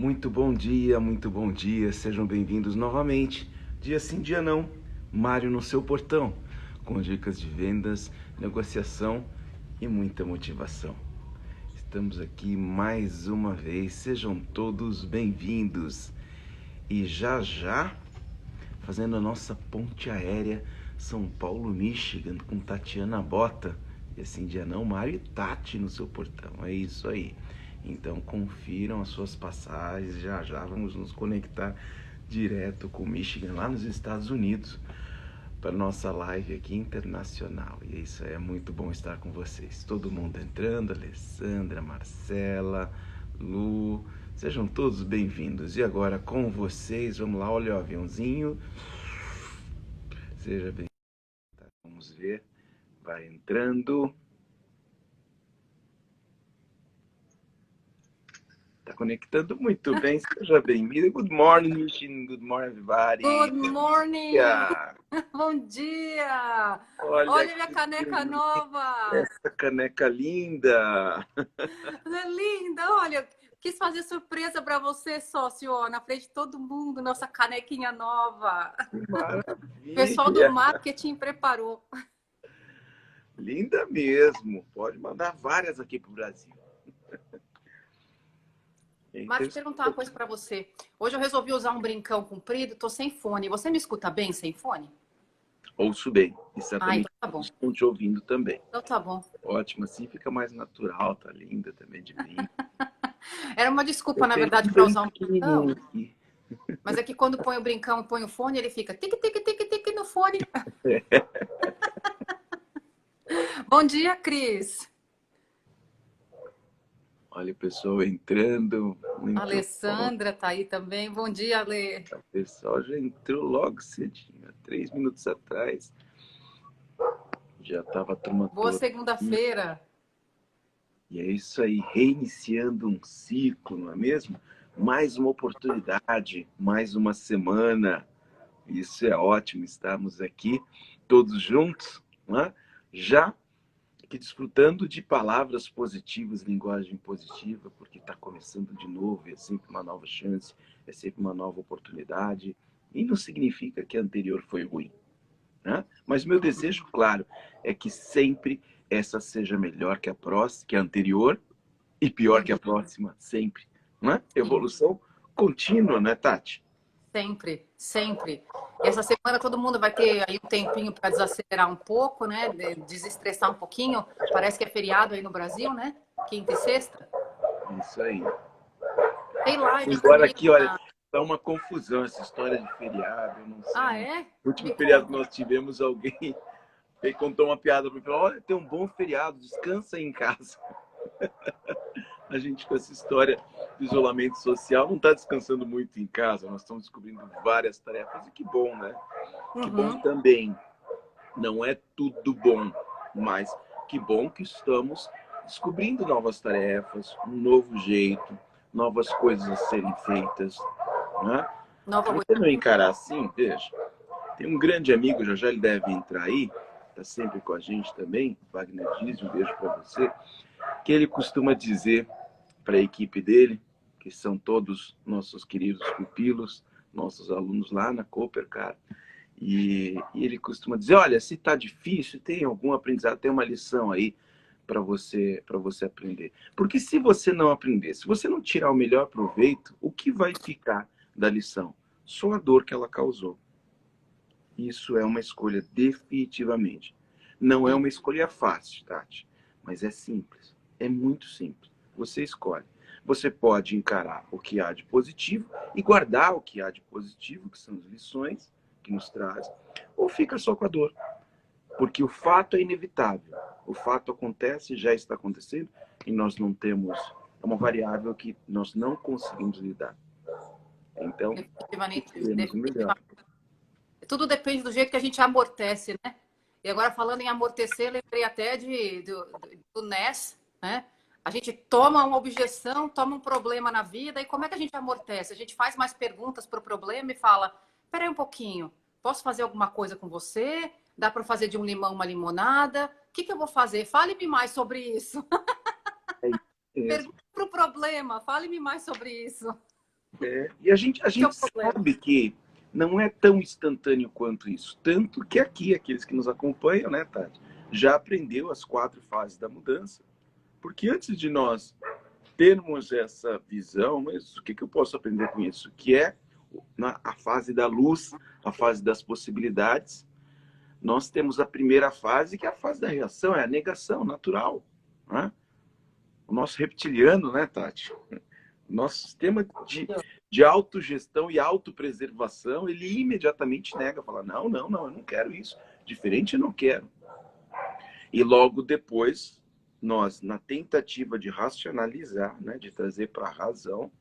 muito bom dia, sejam bem-vindos novamente. Dia sim, dia não, Mário no seu portão, com dicas de vendas, negociação e muita motivação. Estamos aqui mais uma vez, sejam todos bem-vindos. E já já, fazendo a nossa ponte aérea São Paulo, Michigan, com Tatiana Bota. E assim, dia não, Mário e Tati no seu portão, é isso aí. Então confiram as suas passagens, já já vamos nos conectar direto com Michigan, lá nos Estados Unidos, para nossa live aqui internacional. E isso aí, é muito bom estar com vocês. Todo mundo entrando, Alessandra, Marcela, Lu, sejam todos bem-vindos. E agora com vocês, vamos lá, olha o aviãozinho. Seja bem-vindo. Vamos ver, vai entrando. Tá conectando muito bem, seja bem-vindo. Good morning, Michigan. Good morning, everybody. Good morning! Yeah. Bom dia! Olha Minha caneca nova! Essa caneca linda! Ela é linda! Olha, quis fazer surpresa para você, sócio, ó, na frente de todo mundo, nossa canequinha nova. Maravilha! O pessoal do marketing preparou. Linda mesmo! Pode mandar várias aqui pro Brasil. Marcos, perguntar uma coisa para você. Hoje eu resolvi usar um brincão comprido, tô sem fone. Você me escuta bem sem fone? Ouço bem. E certamente então tá bom. estão te ouvindo também. Então tá bom. Ótimo, assim fica mais natural, tá linda também de mim. Era uma desculpa, na verdade, para usar um brincão. Aqui. Mas é que quando põe o brincão, põe o fone, ele fica tic, tic, tic, tic no fone. Bom dia, Cris. Olha o pessoal entrando. A Alessandra tá aí também. Bom dia, Ale. O pessoal já entrou logo cedinho, 3 minutos atrás. Já tava a turma toda. Boa segunda-feira. E é isso aí, reiniciando um ciclo, não é mesmo? Mais uma oportunidade, mais uma semana. Isso é ótimo, estarmos aqui todos juntos, né? Já aqui desfrutando de palavras positivas, linguagem positiva, porque está começando de novo, é sempre uma nova chance, é sempre uma nova oportunidade, e não significa que a anterior foi ruim, né? Mas meu desejo, claro, é que sempre essa seja melhor que a próxima, que a anterior, e pior que a próxima, sempre, né? Evolução contínua, né, Tati? Sempre, sempre. Essa semana todo mundo vai ter aí um tempinho para desacelerar um pouco, né? Desestressar um pouquinho. Parece que é feriado aí no Brasil, né? Quinta e sexta. Isso aí. Tem live. Agora aqui, olha, tá uma confusão essa história de feriado, eu não sei. Ah, é? No último feriado que nós tivemos, alguém contou uma piada para mim, falou, olha, tem um bom feriado, descansa aí em casa. A gente com essa história do isolamento social não está descansando muito em casa, nós estamos descobrindo várias tarefas e que bom, né? Que bom também. Não é tudo bom, mas que bom que estamos descobrindo novas tarefas, um novo jeito, novas coisas a serem feitas, né? Se você não encarar assim, veja, tem um grande amigo, já já ele deve entrar aí, está sempre com a gente também, Wagner Dias, um beijo para você, que ele costuma dizer para a equipe dele, que são todos nossos queridos pupilos, nossos alunos lá na Cooper, cara, e ele costuma dizer, olha, se está difícil, tem algum aprendizado, tem uma lição aí para você aprender. Porque se você não aprender, se você não tirar o melhor proveito, o que vai ficar da lição? Só a dor que ela causou. Isso é uma escolha definitivamente. Não é uma escolha fácil, Tati, mas é simples. É muito simples. Você escolhe. Você pode encarar o que há de positivo e guardar o que há de positivo, que são as lições que nos trazem, ou fica só com a dor. Porque o fato é inevitável. O fato acontece, já está acontecendo, e nós não temos... É uma variável que nós não conseguimos lidar. Então, queremos o melhor. Tudo depende do jeito que a gente amortece, né? E agora, falando em amortecer, lembrei até do NES, né? A gente toma uma objeção, toma um problema na vida, e como é que a gente amortece? A gente faz mais perguntas para o problema e fala, peraí um pouquinho, posso fazer alguma coisa com você? Dá para fazer de um limão uma limonada? O que eu vou fazer? Fale-me mais sobre isso. Pergunta para o problema, fale-me mais sobre isso. E a gente Esse é o problema. sabe que não é tão instantâneo quanto isso. Tanto que aqui, aqueles que nos acompanham, né, Tati, já aprendeu as 4 fases da mudança. Porque antes de nós termos essa visão, mas o que eu posso aprender com isso? Que é a fase da luz, a fase das possibilidades. Nós temos a primeira fase, que é a fase da reação, é a negação natural. Né? O nosso reptiliano, né, Tati? Nosso sistema de autogestão e autopreservação, ele imediatamente nega, fala, não, eu não quero isso. Diferente eu não quero. E logo depois, nós, na tentativa de racionalizar, né, de trazer para a razão,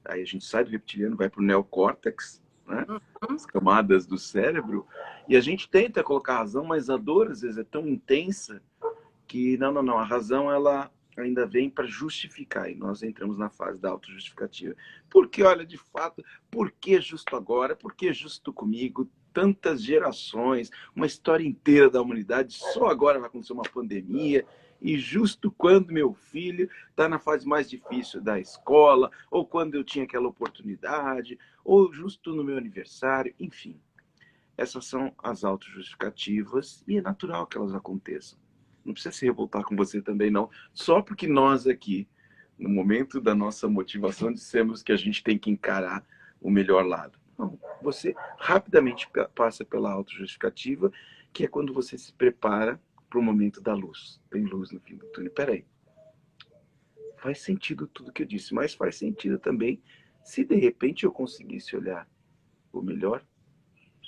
aí a gente sai do reptiliano, vai para o neocórtex, né, as camadas do cérebro, e a gente tenta colocar a razão, mas a dor às vezes é tão intensa que não, a razão ela ainda vem para justificar, e nós entramos na fase da autojustificativa. Porque, olha, de fato, por que justo agora? Por que justo comigo? Tantas gerações, uma história inteira da humanidade, só agora vai acontecer uma pandemia, e justo quando meu filho está na fase mais difícil da escola, ou quando eu tinha aquela oportunidade, ou justo no meu aniversário, enfim. Essas são as autojustificativas e é natural que elas aconteçam. Não precisa se revoltar com você também, não. Só porque nós aqui, no momento da nossa motivação, dissemos que a gente tem que encarar o melhor lado. Não, você rapidamente passa pela autojustificativa, que é quando você se prepara para o momento da luz. Tem luz no fim do túnel. Peraí. Faz sentido tudo que eu disse, mas faz sentido também se de repente eu conseguisse olhar o melhor,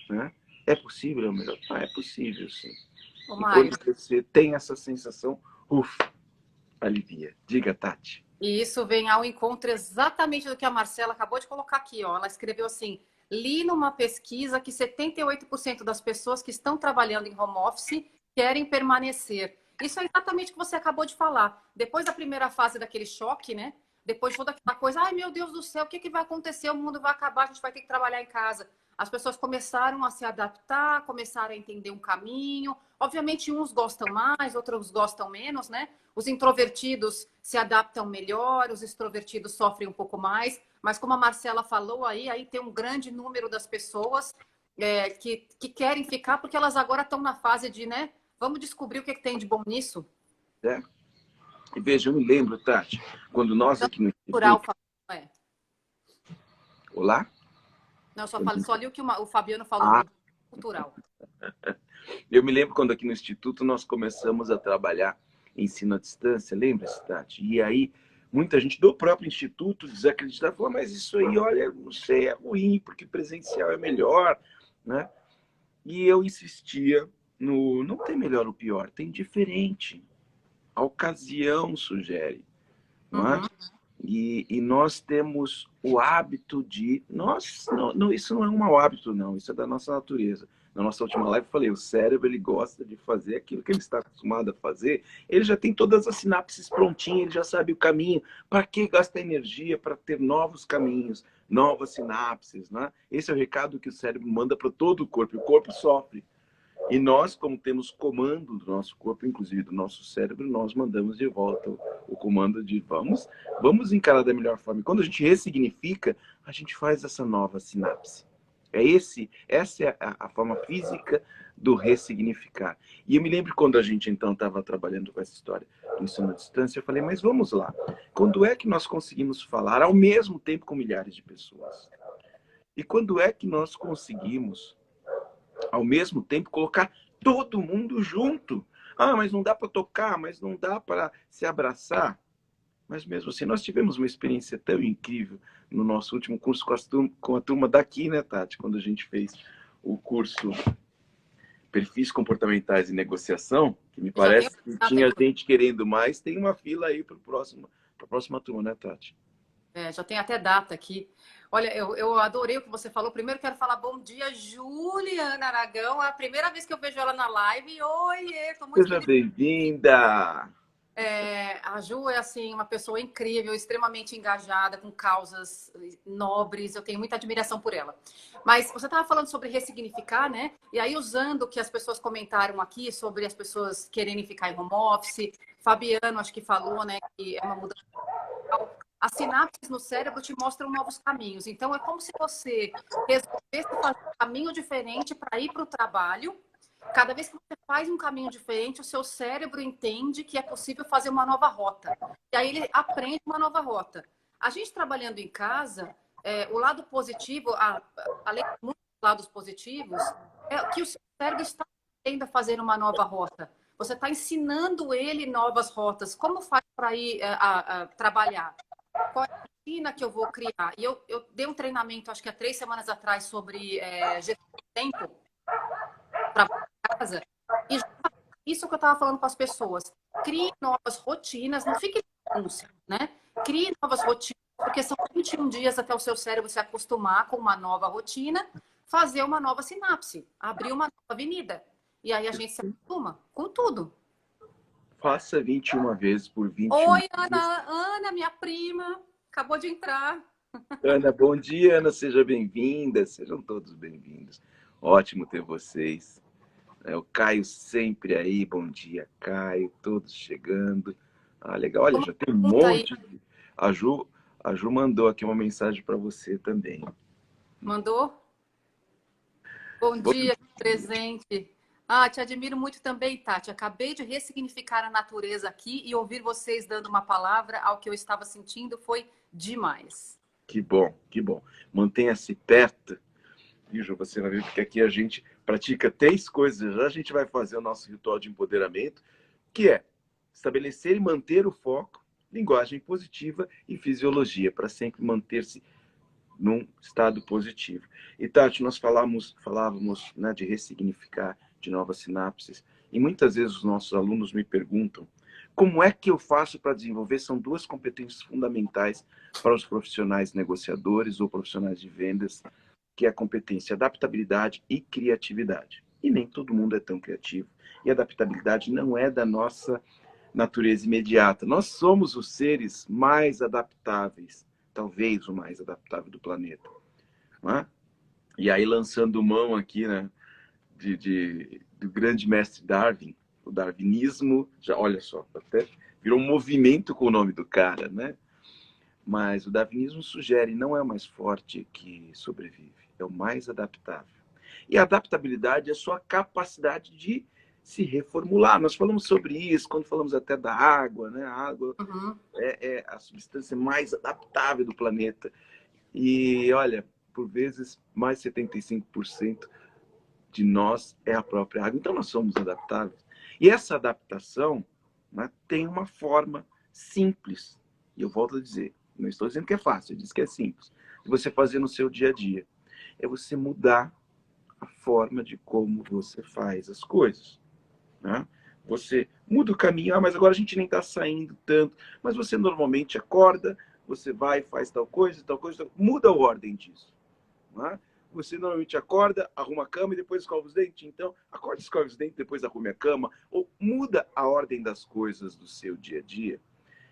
né? É possível o melhor? Ah, é possível, sim. Ô, E Mário, quando você tem essa sensação, ufa, alivia. Diga, Tati. e isso vem ao encontro exatamente do que a Marcela acabou de colocar aqui, ó. Ela escreveu assim: li numa pesquisa que 78% das pessoas que estão trabalhando em home office querem permanecer. Isso é exatamente o que você acabou de falar. Depois da primeira fase daquele choque, né? Depois de toda aquela coisa, ai meu Deus do céu, o que que vai acontecer? O mundo vai acabar, a gente vai ter que trabalhar em casa. As pessoas começaram a se adaptar, começaram a entender um caminho. Obviamente, uns gostam mais, outros gostam menos, né? Os introvertidos se adaptam melhor, os extrovertidos sofrem um pouco mais. Mas como a Marcela falou aí tem um grande número das pessoas que querem ficar porque elas agora estão na fase de, né? Vamos descobrir o que, que tem de bom nisso. É. E veja, eu me lembro, Tati, quando nós Então, aqui no cultural, Instituto... é. Olá? Não, só li o que o Fabiano falou Ah, do cultural. eu me lembro quando aqui no Instituto nós começamos a trabalhar ensino à distância, lembra-se, Tati? E aí muita gente do próprio Instituto desacreditava, falou, mas isso aí, olha, não sei, é ruim, porque presencial é melhor, né? E eu insistia no, não tem melhor ou pior, tem diferente. A ocasião sugere, não é? Uhum. E nós temos o hábito de... isso não é um mau hábito, não. Isso é da nossa natureza. Na nossa última live eu falei, o cérebro ele gosta de fazer aquilo que ele está acostumado a fazer. Ele já tem todas as sinapses prontinhas, ele já sabe o caminho. Para que gastar energia para ter novos caminhos, novas sinapses, né? Esse é o recado que o cérebro manda para todo o corpo. O corpo sofre. E nós, como temos comando do nosso corpo, inclusive do nosso cérebro, nós mandamos de volta o comando de vamos encarar da melhor forma. E quando a gente ressignifica, a gente faz essa nova sinapse. Essa é a forma física do ressignificar. E eu me lembro quando a gente então estava trabalhando com essa história do ensino à distância, eu falei, mas vamos lá. Quando é que nós conseguimos falar ao mesmo tempo com milhares de pessoas? E quando é que nós conseguimos ao mesmo tempo colocar todo mundo junto? Ah, mas não dá para tocar, mas não dá para se abraçar. Mas mesmo assim, nós tivemos uma experiência tão incrível no nosso último curso com a turma daqui, né, Tati? Quando a gente fez o curso Perfis Comportamentais e Negociação, que me Já tem parece que tinha gente querendo mais, tem uma fila aí para a próxima turma, né, Tati? já tem até data aqui. Olha, eu adorei o que você falou. Primeiro quero falar bom dia, Juliana Aragão. É a primeira vez que eu vejo ela na live. Oi, estou muito Seja feliz. bem-vinda! A Ju é assim uma pessoa incrível, extremamente engajada, com causas nobres. Eu tenho muita admiração por ela. Mas você estava falando sobre ressignificar, né? E aí usando o que as pessoas comentaram aqui sobre as pessoas quererem ficar em home office. Fabiano, acho que falou, né? Que é uma mudança. as sinapses no cérebro te mostram novos caminhos. Então, é como se você resolvesse fazer um caminho diferente para ir para o trabalho. Cada vez que você faz um caminho diferente, o seu cérebro entende que é possível fazer uma nova rota. E aí ele aprende uma nova rota. A gente trabalhando em casa, o lado positivo, além de muitos lados positivos, é que o seu cérebro está aprendendo a fazer uma nova rota. Você está ensinando ele novas rotas. Como faz para ir a trabalhar? Qual é a rotina que eu vou criar? E eu dei um treinamento, acho que há 3 semanas atrás, sobre gestão de tempo para casa. E isso que eu estava falando com as pessoas. Crie novas rotinas, não fique denúncia, né? Crie novas rotinas, porque são 21 dias até o seu cérebro se acostumar com uma nova rotina, fazer uma nova sinapse, abrir uma nova avenida. E aí a gente se acostuma com tudo. Faça 21 vezes por 21 Oi, dias. Ana, minha prima, acabou de entrar. Ana, bom dia, Ana, seja bem-vinda, sejam todos bem-vindos. Ótimo ter vocês. O Caio sempre aí, bom dia, Caio, todos chegando. Ah, legal, olha, já tem um monte. A Ju mandou aqui uma mensagem para você também. Mandou? Bom dia, presente. Te admiro muito também, Tati. Acabei de ressignificar a natureza aqui e ouvir vocês dando uma palavra ao que eu estava sentindo foi demais. Que bom, que bom. Mantenha-se perto. E, Ju, você vai ver porque aqui a gente pratica 3 coisas. Já a gente vai fazer o nosso ritual de empoderamento, que é estabelecer e manter o foco, linguagem positiva e fisiologia, para sempre manter-se num estado positivo. E, Tati, nós falávamos, né, de ressignificar, de novas sinapses, e muitas vezes os nossos alunos me perguntam como é que eu faço para desenvolver? São 2 competências fundamentais para os profissionais negociadores ou profissionais de vendas, que é a competência adaptabilidade e criatividade. E nem todo mundo é tão criativo. E a adaptabilidade não é da nossa natureza imediata. Nós somos os seres mais adaptáveis, talvez o mais adaptável do planeta. Não é? E aí, lançando mão aqui, né, do grande mestre Darwin, o darwinismo, já olha só, até virou um movimento com o nome do cara, né? Mas o darwinismo sugere, não é o mais forte que sobrevive, é o mais adaptável. E a adaptabilidade é a sua capacidade de se reformular. Nós falamos sobre isso quando falamos até da água, né? A água é a substância mais adaptável do planeta. E, olha, por vezes, mais de 75% de nós é a própria água. Então, nós somos adaptáveis. E essa adaptação, né, tem uma forma simples. E eu volto a dizer, não estou dizendo que é fácil, eu disse que é simples. De você fazer no seu dia a dia. É você mudar a forma de como você faz as coisas. Né? Você muda o caminho, mas agora a gente nem está saindo tanto. Mas você normalmente acorda, você vai, faz tal coisa, muda a ordem disso. Né? Você normalmente acorda, arruma a cama e depois escova os dentes. Então, acorda, escova os dentes, depois arrume a cama. Ou muda a ordem das coisas do seu dia a dia.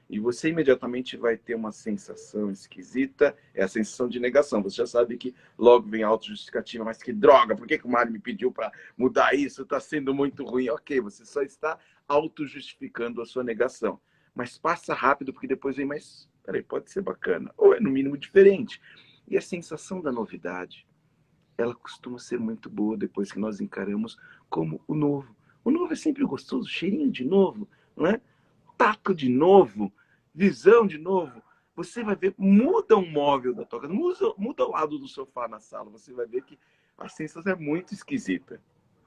E você imediatamente vai ter uma sensação esquisita, é a sensação de negação. Você já sabe que logo vem a autojustificativa, mas que droga, por que o Mário me pediu para mudar isso? Está sendo muito ruim. Ok, você só está autojustificando a sua negação. Mas passa rápido, porque depois vem mais, peraí, pode ser bacana, ou é no mínimo diferente. E a sensação da novidade, ela costuma ser muito boa depois que nós encaramos como o novo. O novo é sempre gostoso, cheirinho de novo, não é? Taco de novo, visão de novo. Você vai ver, muda um móvel da tua casa, muda o lado do sofá na sala, você vai ver que a sensação é muito esquisita.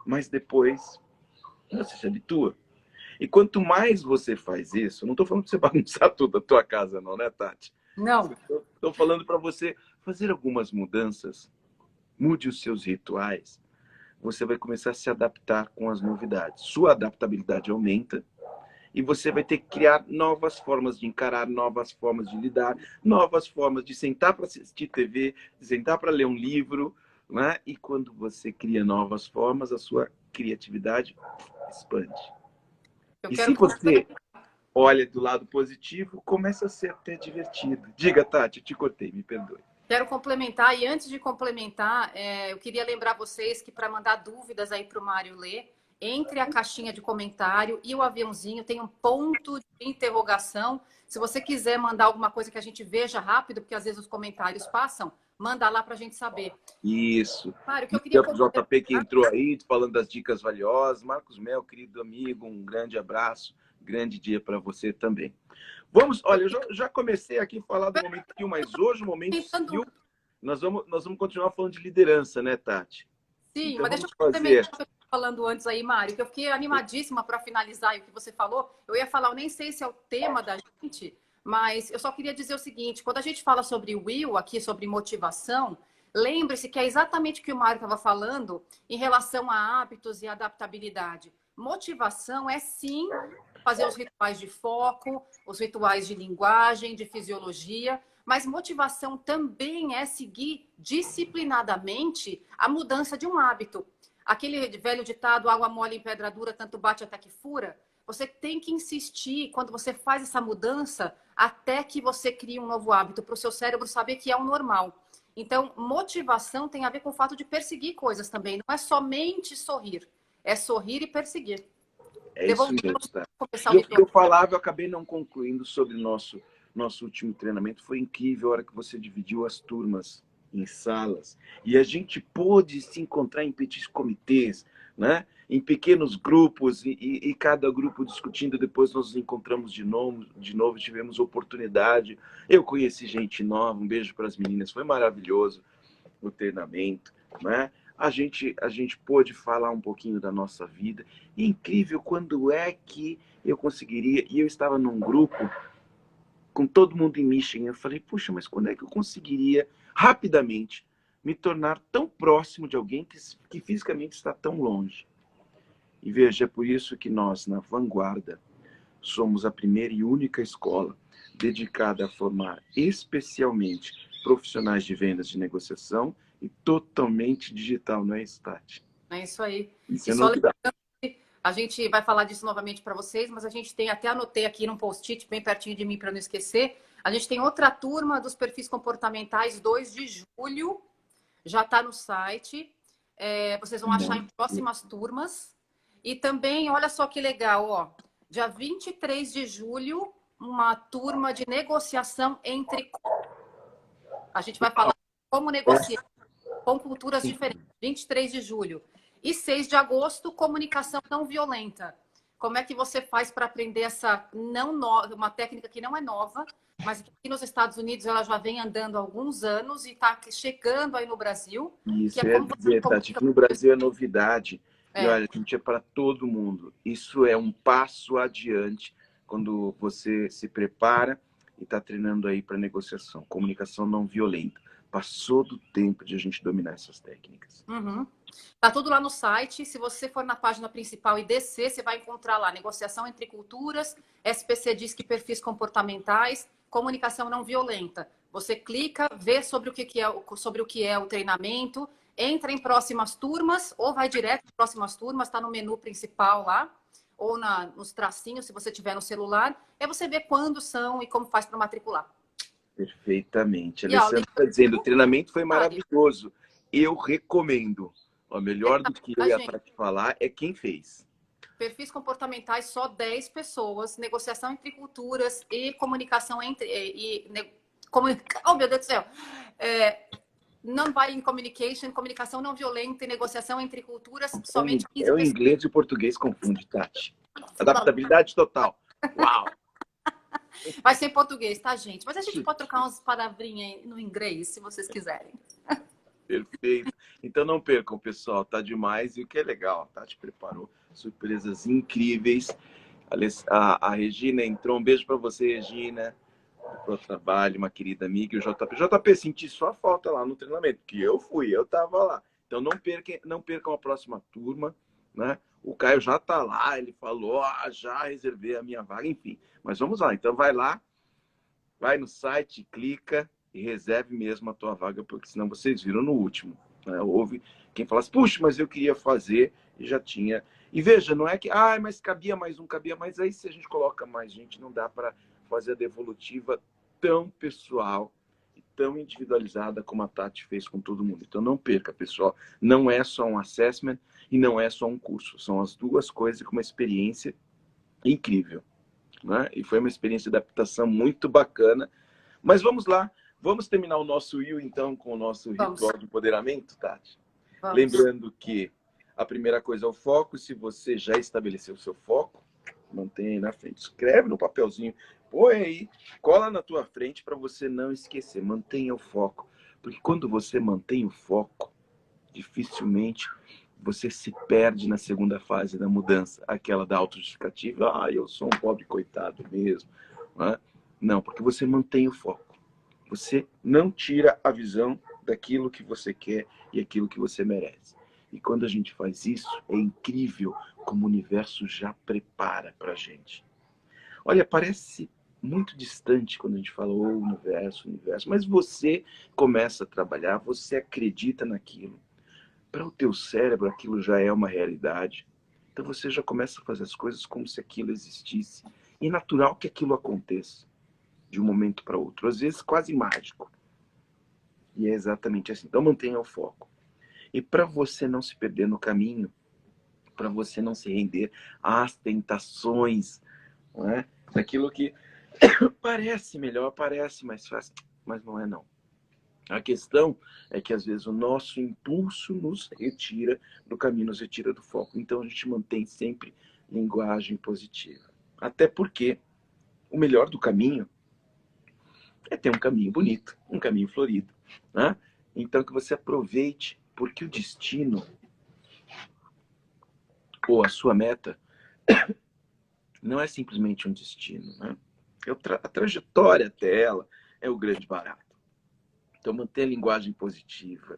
Mas depois, você se habitua. E quanto mais você faz isso, não estou falando para você bagunçar toda a tua casa não, né, Tati? Não. Estou falando para você fazer algumas mudanças. Mude os seus rituais. Você vai começar a se adaptar com as novidades. Sua adaptabilidade aumenta. E você vai ter que criar novas formas de encarar, novas formas de lidar, novas formas de sentar para assistir TV, de sentar para ler um livro. Né? E quando você cria novas formas, a sua criatividade expande. E se você olha do lado positivo, começa a ser até divertido. Diga, Tati, eu te cortei, me perdoe. Quero complementar, e antes de complementar, eu queria lembrar vocês que para mandar dúvidas aí para o Mário ler, entre a caixinha de comentário e o aviãozinho tem um ponto de interrogação. Se você quiser mandar alguma coisa que a gente veja rápido, porque às vezes os comentários passam, manda lá para a gente saber. Isso. Claro, o que eu E queria o JP que entrou aí, falando das dicas valiosas. Marcos Mel, querido amigo, um grande abraço. Grande dia para você também. Vamos, olha, eu já comecei aqui a falar do momento Skill, mas hoje o momento Skill, nós vamos continuar falando de liderança, né, Tati? Sim, então, mas deixa eu fazer complementar o que eu estava falando antes aí, Mário, que eu fiquei animadíssima para finalizar o que você falou. Eu ia falar, eu nem sei se é o tema da gente, mas eu só queria dizer o seguinte: quando a gente fala sobre will aqui, sobre motivação, lembre-se que é exatamente o que o Mário estava falando em relação a hábitos e adaptabilidade. Motivação é sim fazer os rituais de foco, os rituais de linguagem, de fisiologia, mas motivação também é seguir disciplinadamente a mudança de um hábito. Aquele velho ditado, água mole em pedra dura, tanto bate até que fura. Você tem que insistir quando você faz essa mudança até que você crie um novo hábito, para o seu cérebro saber que é o normal. Então, motivação tem a ver com o fato de perseguir coisas também. Não é somente sorrir, é sorrir e perseguir. É isso mesmo, tá? Começar E o o que eu falava, eu acabei não concluindo sobre o nosso último treinamento. Foi incrível a hora que você dividiu as turmas em salas. E a gente pôde se encontrar em petits comitês, né? Em pequenos grupos, e cada grupo discutindo. Depois nós nos encontramos de novo, tivemos oportunidade. Eu conheci gente nova, um beijo para as meninas, foi maravilhoso o treinamento, né? A gente pôde falar um pouquinho da nossa vida. E incrível quando é que eu conseguiria. E eu estava num grupo com todo mundo em Michigan. Eu falei, puxa, mas quando é que eu conseguiria rapidamente me tornar tão próximo de alguém que fisicamente está tão longe? E veja, é por isso que nós, na Vanguarda, somos a primeira e única escola dedicada a formar especialmente profissionais de vendas de negociação e totalmente digital, não é isso, Tati? É isso aí. Isso E é só novidade. a gente vai falar disso novamente para vocês, mas a gente tem, até anotei aqui num post-it bem pertinho de mim para não esquecer, a gente tem outra turma dos perfis comportamentais, 2 de julho, já está no site, vocês vão achar em próximas turmas. E também, olha só que legal, ó, dia 23 de julho, uma turma de negociação entre... A gente vai falar como negociar com culturas diferentes, 23 de julho. E 6 de agosto, comunicação não violenta. Como é que você faz para aprender essa uma técnica que não é nova, mas que aqui nos Estados Unidos ela já vem andando há alguns anos e está chegando aí no Brasil. Isso Que é é como você verdade. Aqui no Brasil é novidade. E olha, a gente é para todo mundo. Isso é um passo adiante quando você se prepara e está treinando aí para negociação. Comunicação não violenta. Passou do tempo de a gente dominar essas técnicas. Uhum. Tá tudo lá no site. Se você for na página principal e descer, você vai encontrar lá negociação entre culturas, SPC diz que perfis comportamentais, comunicação não violenta. Você clica, vê sobre o que é o treinamento, entra em próximas turmas ou vai direto em próximas turmas, está no menu principal lá ou nos tracinhos, se você tiver no celular. Aí você vê quando são e como faz para matricular. Perfeitamente. A Alessandra está dizendo, o treinamento foi maravilhoso. Eu recomendo. O melhor do que eu e a Tati falar é quem fez. Perfis comportamentais, só 10 pessoas. Negociação entre culturas e comunicação entre... oh, meu Deus do céu! Non-violent communication, comunicação não violenta e negociação entre culturas, somente 15 pessoas. O inglês e o português confunde, Tati. Adaptabilidade total. Uau! Vai ser em português, tá, gente? Mas a gente pode trocar umas palavrinhas no inglês, se vocês quiserem. Perfeito. Então não percam, pessoal. Tá demais. E o que é legal, a Tati preparou surpresas incríveis. A Regina entrou. Um beijo para você, Regina. Pro trabalho, uma querida amiga. E o JP. JP, senti sua falta lá no treinamento, que eu tava lá. Então não percam a próxima turma, né? O Caio já tá lá, ele falou, já reservei a minha vaga, enfim. Mas vamos lá, então vai lá, vai no site, clica e reserve mesmo a tua vaga, porque senão vocês viram no último, né? Houve quem falasse, puxa, mas eu queria fazer e já tinha. E veja, não é que, mas cabia mais um, cabia mais. Aí se a gente coloca mais gente, não dá para fazer a devolutiva tão pessoal e tão individualizada como a Tati fez com todo mundo. Então não perca, pessoal. Não é só um assessment e não é só um curso. São as duas coisas com uma experiência incrível, né? E foi uma experiência de adaptação muito bacana. Mas vamos lá. Vamos terminar o nosso Will, então, com o nosso ritual de empoderamento, Tati? Vamos. Lembrando que a primeira coisa é o foco. Se você já estabeleceu o seu foco, mantenha aí na frente. Escreve no papelzinho, põe aí, cola na tua frente para você não esquecer. Mantenha o foco. Porque quando você mantém o foco, dificilmente você se perde na segunda fase da mudança. Aquela da autojustificativa. Ah, eu sou um pobre coitado mesmo. Não, porque você mantém o foco. Você não tira a visão daquilo que você quer e aquilo que você merece. E quando a gente faz isso, é incrível como o universo já prepara para a gente. Olha, parece muito distante quando a gente fala o universo, mas você começa a trabalhar, você acredita naquilo. Para o teu cérebro, aquilo já é uma realidade. Então você já começa a fazer as coisas como se aquilo existisse. E é natural que aquilo aconteça de um momento para outro, às vezes quase mágico. E é exatamente assim. Então mantenha o foco. E para você não se perder no caminho, para você não se render às tentações, não é? Daquilo que parece melhor, parece mais fácil, mas não é não. A questão é que às vezes o nosso impulso nos retira do caminho, nos retira do foco. Então a gente mantém sempre linguagem positiva. Até porque o melhor do caminho é ter um caminho bonito, um caminho florido, né? Então que você aproveite, porque o destino ou a sua meta não é simplesmente um destino, né? A trajetória até ela é o grande barato. Então mantenha a linguagem positiva.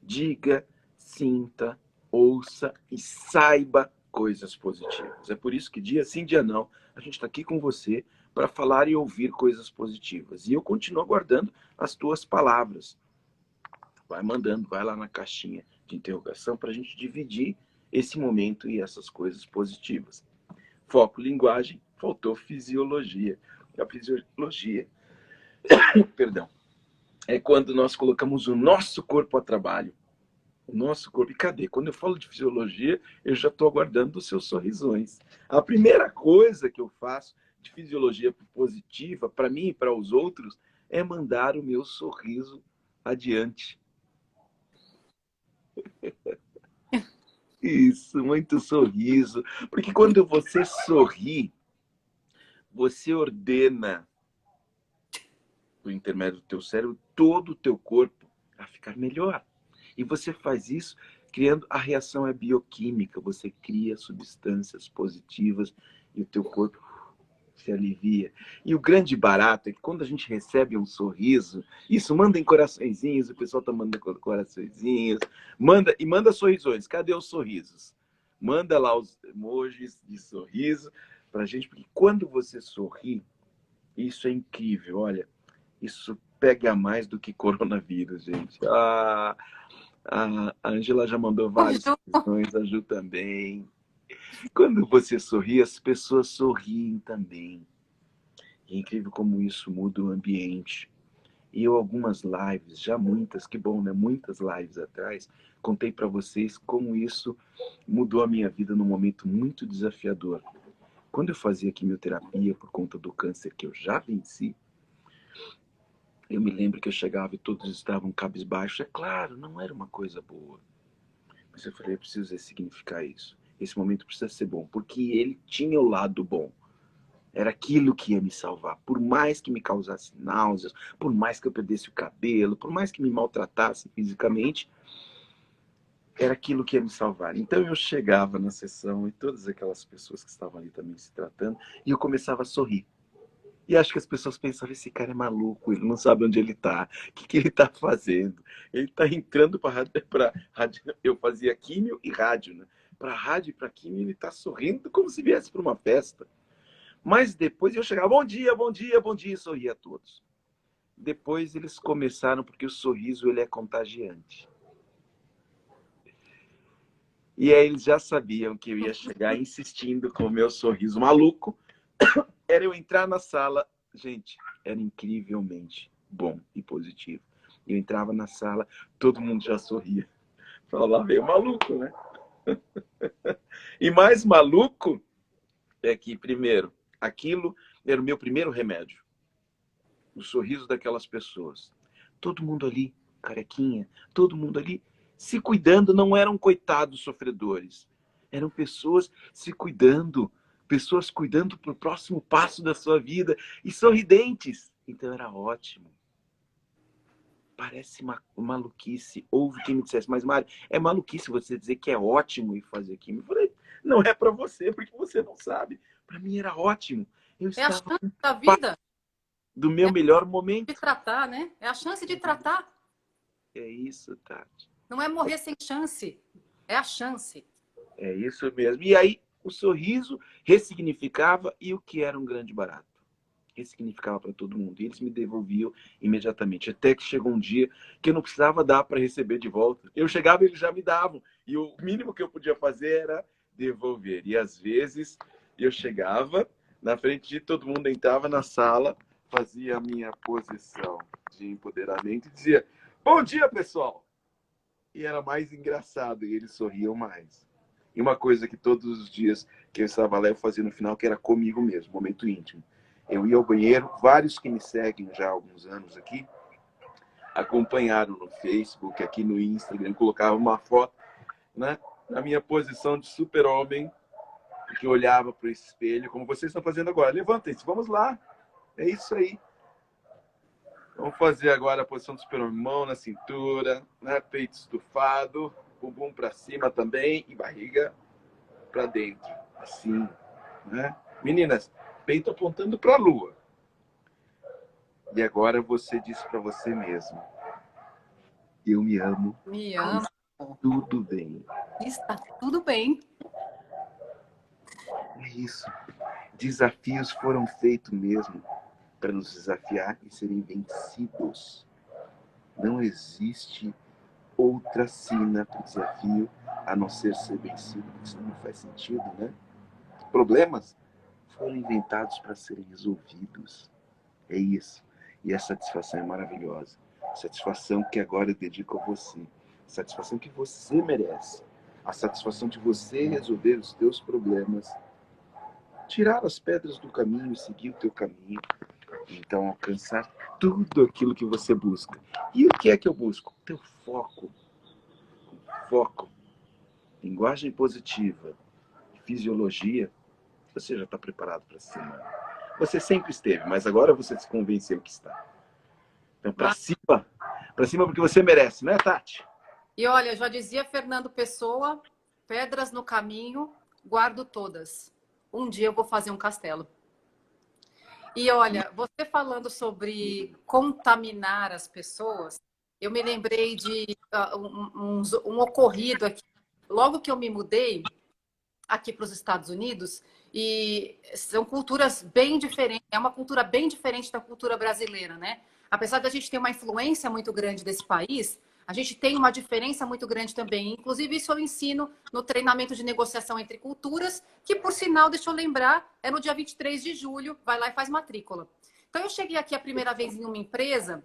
Diga, sinta, ouça e saiba coisas positivas. É por isso que dia sim, dia não, a gente está aqui com você para falar e ouvir coisas positivas. E eu continuo aguardando as tuas palavras. Vai mandando, vai lá na caixinha de interrogação para a gente dividir esse momento e essas coisas positivas. Foco, linguagem, faltou fisiologia. A fisiologia, perdão, é quando nós colocamos o nosso corpo a trabalho. O nosso corpo. E cadê? Quando eu falo de fisiologia, eu já estou aguardando os seus sorrisões. A primeira coisa que eu faço de fisiologia positiva, para mim e para os outros, é mandar o meu sorriso adiante. Isso, muito sorriso. Porque quando você sorri, você ordena, por intermédio do teu cérebro, todo o teu corpo a ficar melhor. E você faz isso criando, a reação é bioquímica, você cria substâncias positivas e o teu corpo se alivia. E o grande barato é que quando a gente recebe um sorriso, isso, mandem coraçõezinhos, o pessoal tá mandando coraçõezinhos, manda sorrisões, cadê os sorrisos? Manda lá os emojis de sorriso pra gente, porque quando você sorri, isso é incrível, olha, isso pega mais do que coronavírus, gente. A Angela já mandou várias questões, a Ju também. Quando você sorri, as pessoas sorriem também. É incrível como isso muda o ambiente. E eu, algumas lives, já muitas, que bom, né? Muitas lives atrás, contei para vocês como isso mudou a minha vida num momento muito desafiador. Quando eu fazia quimioterapia por conta do câncer que eu já venci, eu me lembro que eu chegava e todos estavam cabisbaixos. É claro, não era uma coisa boa. Mas eu falei, eu preciso ressignificar isso. Esse momento precisa ser bom, porque ele tinha o lado bom. Era aquilo que ia me salvar. Por mais que me causasse náuseas, por mais que eu perdesse o cabelo, por mais que me maltratasse fisicamente, era aquilo que ia me salvar. Então eu chegava na sessão e todas aquelas pessoas que estavam ali também se tratando, e eu começava a sorrir. E acho que as pessoas pensavam, esse cara é maluco, ele não sabe onde ele está, o que ele está fazendo. Ele está entrando para rádio. Eu fazia químio e rádio, né? Para rádio e para químio, ele está sorrindo como se viesse para uma festa. Mas depois eu chegava, bom dia, bom dia, bom dia, e sorria a todos. Depois eles começaram, porque o sorriso ele é contagiante. E aí eles já sabiam que eu ia chegar insistindo com o meu sorriso maluco. Era eu entrar na sala, gente, era incrivelmente bom e positivo. Eu entrava na sala, todo mundo já sorria. Falava, lá veio maluco, né? E mais maluco é que, primeiro, aquilo era o meu primeiro remédio. O sorriso daquelas pessoas. Todo mundo ali, carequinha, todo mundo ali se cuidando, não eram coitados sofredores. Eram pessoas se cuidando, pessoas cuidando para o próximo passo da sua vida e sorridentes. Então era ótimo. Parece maluquice. Houve quem me dissesse, mas Mário, é maluquice você dizer que é ótimo e fazer química. Eu falei, não é para você, porque você não sabe. Para mim era ótimo. Eu É a estava chance da vida. do meu melhor De momento. tratar, né? É a chance de tratar. É isso, Tati. Não é morrer sem chance. É a chance. É isso mesmo. E aí, o sorriso ressignificava e o que era um grande barato. Ressignificava para todo mundo. E eles me devolviam imediatamente. Até que chegou um dia que eu não precisava dar para receber de volta. Eu chegava e eles já me davam. E o mínimo que eu podia fazer era devolver. E às vezes eu chegava na frente de todo mundo, entrava na sala, fazia a minha posição de empoderamento e dizia: bom dia, pessoal! E era mais engraçado. E eles sorriam mais. E uma coisa que todos os dias que eu estava lá eu fazia no final, que era comigo mesmo, momento íntimo. Eu ia ao banheiro, vários que me seguem já há alguns anos aqui, acompanharam no Facebook, aqui no Instagram, colocava uma foto, né, na minha posição de super-homem, que eu olhava para o espelho, como vocês estão fazendo agora. Levantem-se, vamos lá. É isso aí. Vamos fazer agora a posição do super-homem, mão na cintura, né, peito estufado, bumbum para cima também e barriga para dentro, assim, né? Meninas, peito apontando para a lua. E agora você diz para você mesmo: eu me amo. Me amo. Tudo bem. Está tudo bem. É isso. Desafios foram feitos mesmo para nos desafiar e serem vencidos. Não existe outra sina para o desafio a não ser vencido. Isso não faz sentido, né? Problemas foram inventados para serem resolvidos. É isso. E a satisfação é maravilhosa. Satisfação que agora eu dedico a você. Satisfação que você merece. A satisfação de você resolver os teus problemas. Tirar as pedras do caminho e seguir o teu caminho. Então alcançar tudo aquilo que você busca. E o que é que eu busco? Teu foco. Foco. Linguagem positiva. Fisiologia. Você já está preparado para cima. Você sempre esteve, mas agora você se convenceu que está. Então, para cima. Para cima porque você merece, né, Tati? E olha, já dizia Fernando Pessoa, pedras no caminho, guardo todas. Um dia eu vou fazer um castelo. E olha, você falando sobre contaminar as pessoas, eu me lembrei de um ocorrido aqui. Logo que eu me mudei aqui para os Estados Unidos, e são culturas bem diferentes, é uma cultura bem diferente da cultura brasileira, né? Apesar da gente ter uma influência muito grande desse país, a gente tem uma diferença muito grande também. Inclusive, isso eu ensino no treinamento de negociação entre culturas, que, por sinal, deixa eu lembrar, é no dia 23 de julho, vai lá e faz matrícula. Então, eu cheguei aqui a primeira vez em uma empresa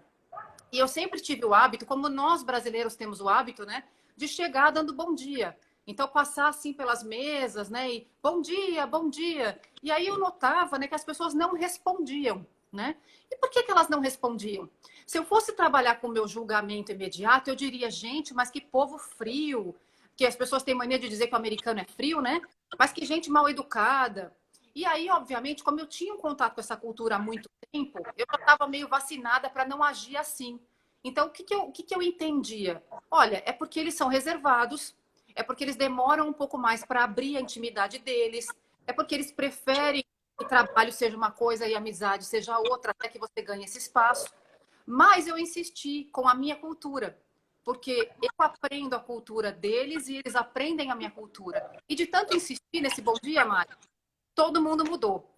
e eu sempre tive o hábito, como nós brasileiros temos o hábito, né, de chegar dando bom dia. Então, passar assim pelas mesas, né, e bom dia, bom dia. E aí eu notava, né, que as pessoas não respondiam, né? E por que elas não respondiam? Se eu fosse trabalhar com o meu julgamento imediato, eu diria, gente, mas que povo frio. Que as pessoas têm mania de dizer que o americano é frio, né? Mas que gente mal educada. E aí, obviamente, como eu tinha um contato com essa cultura há muito tempo, eu já estava meio vacinada para não agir assim. Então, o que eu entendia? Olha, é porque eles são reservados, é porque eles demoram um pouco mais para abrir a intimidade deles, é porque eles preferem que o trabalho seja uma coisa e a amizade seja outra, até que você ganhe esse espaço. Mas eu insisti com a minha cultura, porque eu aprendo a cultura deles e eles aprendem a minha cultura. E de tanto insistir nesse bom dia, Mari, todo mundo mudou.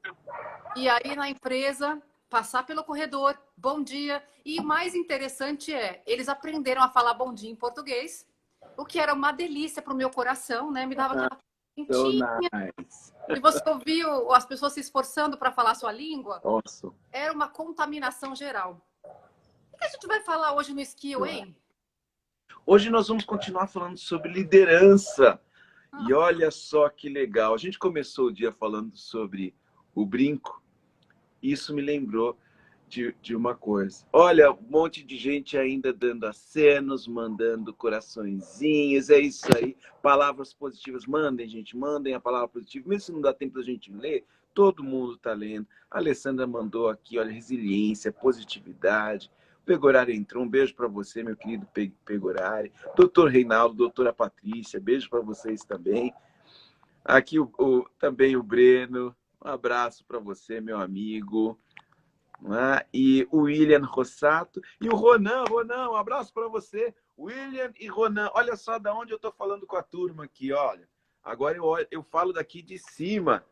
E aí na empresa, passar pelo corredor, bom dia. E o mais interessante é, eles aprenderam a falar bom dia em português, o que era uma delícia para o meu coração, né? Me dava aquela So quentinha. nice. E você ouviu as pessoas se esforçando para falar a sua língua? Nossa. Era uma contaminação geral. que a gente vai falar hoje no Skill, hein? Hoje nós vamos continuar falando sobre liderança. Ah, E olha só que legal. A gente começou o dia falando sobre o brinco. Isso me lembrou de uma coisa. Olha, um monte de gente ainda dando acenos, mandando coraçõezinhos. É isso aí. Palavras positivas. Mandem, gente. Mandem a palavra positiva. Mesmo se não dá tempo da gente ler, todo mundo está lendo. A Alessandra mandou aqui, olha, resiliência, positividade. O Pegorari entrou. Um beijo para você, meu querido Pegorari. Doutor Reinaldo, doutora Patrícia, beijo para vocês também. Aqui também o Breno. Um abraço para você, meu amigo. E o William Rossato. E o Ronan. Ronan, um abraço para você. William e Ronan. Olha só de onde eu estou falando com a turma aqui, olha. Agora eu falo daqui de cima.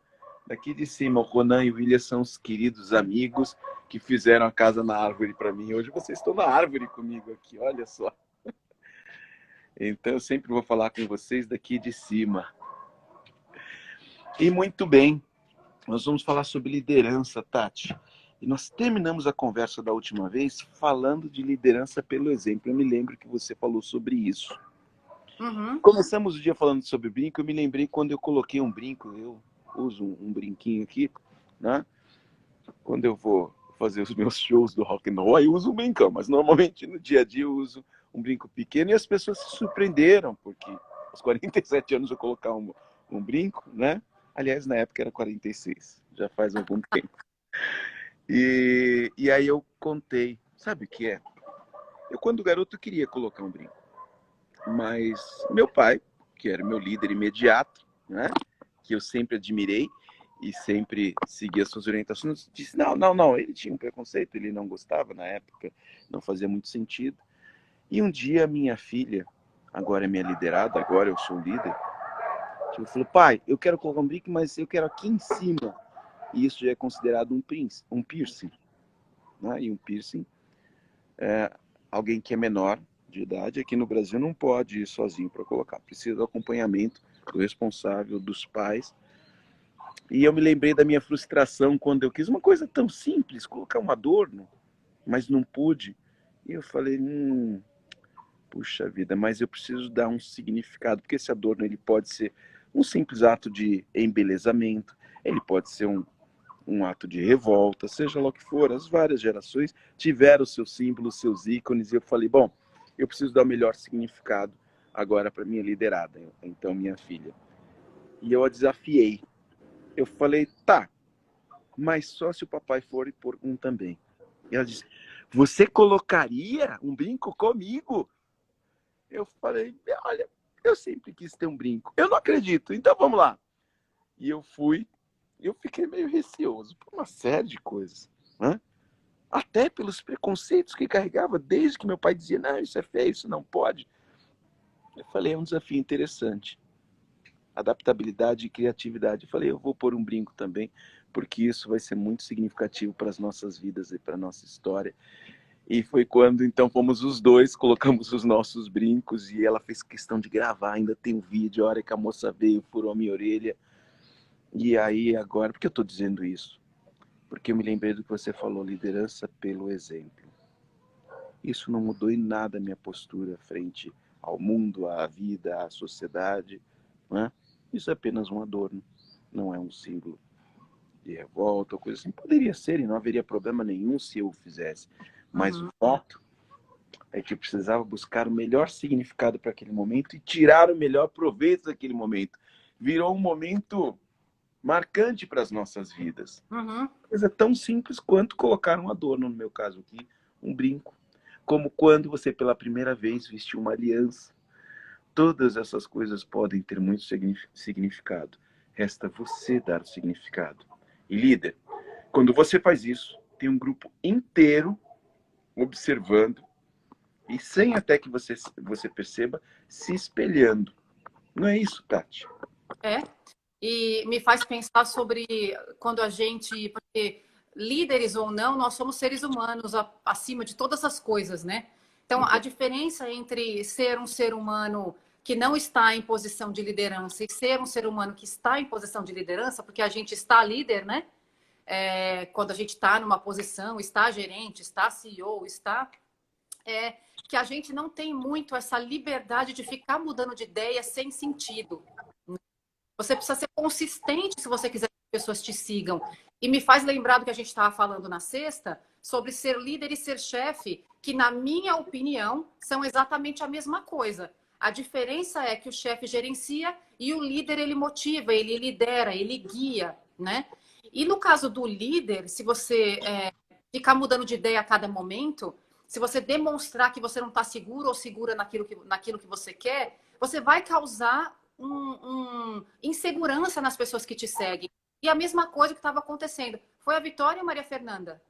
Daqui de cima, o Ronan e o William são os queridos amigos que fizeram a casa na árvore para mim. Hoje vocês estão na árvore comigo aqui, olha só. Então eu sempre vou falar com vocês daqui de cima. E muito bem, nós vamos falar sobre liderança, Tati. E nós terminamos a conversa da última vez falando de liderança pelo exemplo. Eu me lembro que você falou sobre isso. uhum. Começamos o dia falando sobre brinco. Eu me lembrei quando eu coloquei um brinco. Eu uso um brinquinho aqui, né? Quando eu vou fazer os meus shows do rock and roll, eu uso um brincão. Mas normalmente no dia a dia eu uso um brinco pequeno. E as pessoas se surpreenderam, porque aos 47 anos eu colocar um brinco, né? Aliás, na época era 46. Já faz algum tempo. E aí eu contei, sabe o que é? Eu, quando garoto, queria colocar um brinco. Mas meu pai, que era meu líder imediato, né? Que eu sempre admirei e sempre seguia suas orientações, disse, não. Ele tinha um preconceito, ele não gostava na época, não fazia muito sentido. E um dia a minha filha, agora é minha liderada, agora eu sou o líder, ela falou, pai, eu quero colocar um brinco, mas eu quero aqui em cima. E isso já é considerado um piercing. Né? E um piercing, alguém que é menor de idade, aqui no Brasil não pode ir sozinho para colocar. Precisa do acompanhamento do responsável, dos pais. E eu me lembrei da minha frustração quando eu quis uma coisa tão simples, colocar um adorno, mas não pude. E eu falei, puxa vida, mas eu preciso dar um significado, porque esse adorno ele pode ser um simples ato de embelezamento, ele pode ser um ato de revolta, seja lá o que for. As várias gerações tiveram seus símbolos, seus ícones, e eu falei, bom, eu preciso dar o melhor significado agora para minha liderada, então minha filha. E eu a desafiei. Eu falei, tá, mas só se o papai for e pôr um também. E ela disse, você colocaria um brinco comigo? Eu falei, olha, eu sempre quis ter um brinco. Eu não acredito, então vamos lá. E eu fui, eu fiquei meio receoso por uma série de coisas, né? Até pelos preconceitos que carregava desde que meu pai dizia, não, isso é feio, isso não pode. Eu falei, é um desafio interessante. Adaptabilidade e criatividade. Eu falei, eu vou pôr um brinco também, porque isso vai ser muito significativo para as nossas vidas e para a nossa história. E foi quando, então, fomos os dois, colocamos os nossos brincos e ela fez questão de gravar, ainda tem um vídeo, a hora que a moça veio, furou a minha orelha. E aí, agora, por que eu estou dizendo isso? Porque eu me lembrei do que você falou, liderança pelo exemplo. Isso não mudou em nada a minha postura frente ao mundo, à vida, à sociedade. Né? Isso é apenas um adorno, não é um símbolo de revolta ou coisa assim. Poderia ser e não haveria problema nenhum se eu o fizesse. Mas o fato é que eu precisava buscar o melhor significado para aquele momento e tirar o melhor proveito daquele momento. Virou um momento marcante para as nossas vidas. Coisa tão simples quanto colocar um adorno, no meu caso aqui, um brinco. Como quando você pela primeira vez vestiu uma aliança. Todas essas coisas podem ter muito significado. Resta você dar o significado. E líder, quando você faz isso, tem um grupo inteiro observando e sem até que você perceba, se espelhando. Não é isso, Tati? É. E me faz pensar sobre quando a gente, porque líderes ou não, nós somos seres humanos acima de todas as coisas, né? Então, a diferença entre ser um ser humano que não está em posição de liderança e ser um ser humano que está em posição de liderança, porque a gente está líder, né? Quando a gente está numa posição, está gerente, está CEO, está é que a gente não tem muito essa liberdade de ficar mudando de ideia sem sentido. Você precisa ser consistente se você quiser que as pessoas te sigam. E me faz lembrar do que a gente estava falando na sexta, sobre ser líder e ser chefe, que, na minha opinião, são exatamente a mesma coisa. A diferença é que o chefe gerencia e o líder, ele motiva, ele lidera, ele guia, né? E no caso do líder, se você ficar mudando de ideia a cada momento, se você demonstrar que você não está seguro ou segura naquilo que você quer, você vai causar insegurança nas pessoas que te seguem. E a mesma coisa que estava acontecendo. Foi a Vitória ou Maria Fernanda?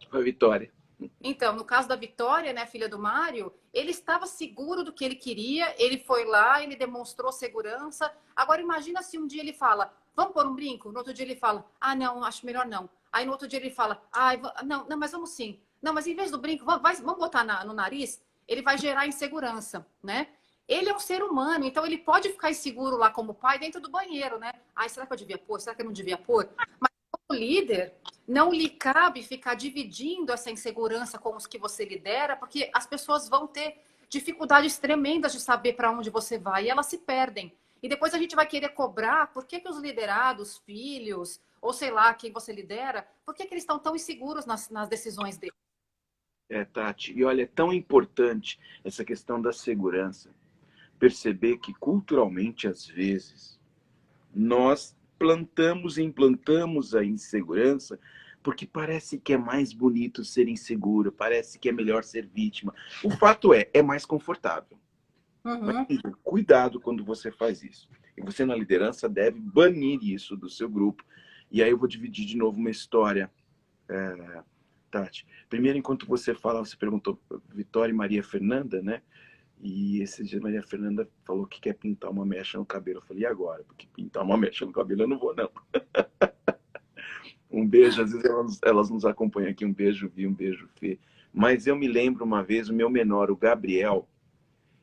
Foi a Vitória. Então, no caso da Vitória, né, filha do Mário, ele estava seguro do que ele queria, ele foi lá, ele demonstrou segurança. Agora, imagina se um dia ele fala, vamos pôr um brinco? No outro dia ele fala, ah, não, acho melhor não. Aí no outro dia ele fala, ah, não, não, mas vamos sim. Não, mas em vez do brinco, vamos botar no nariz, ele vai gerar insegurança, né? Ele é um ser humano, então ele pode ficar inseguro lá como pai dentro do banheiro, né? Ai, será que eu devia pôr? Será que eu não devia pôr? Mas como líder, não lhe cabe ficar dividindo essa insegurança com os que você lidera, porque as pessoas vão ter dificuldades tremendas de saber para onde você vai e elas se perdem. E depois a gente vai querer cobrar por que os liderados, filhos, ou sei lá, quem você lidera, por que eles estão tão inseguros nas decisões deles? Tati, e olha, é tão importante essa questão da segurança. Perceber que culturalmente, às vezes, nós plantamos e implantamos a insegurança porque parece que é mais bonito ser inseguro, parece que é melhor ser vítima. O fato é mais confortável. Mas Uhum. cuidado quando você faz isso. E você, na liderança, deve banir isso do seu grupo. E aí eu vou dividir de novo uma história, Tati. Primeiro, enquanto você fala, você perguntou Vitória e Maria Fernanda, né? E esse dia Maria Fernanda falou que quer pintar uma mecha no cabelo. Eu falei, e agora? Porque pintar uma mecha no cabelo eu não vou, não. Um beijo, às vezes elas nos acompanham aqui. Um beijo, Vi, um beijo, Fê. Mas eu me lembro uma vez, o meu menor, o Gabriel,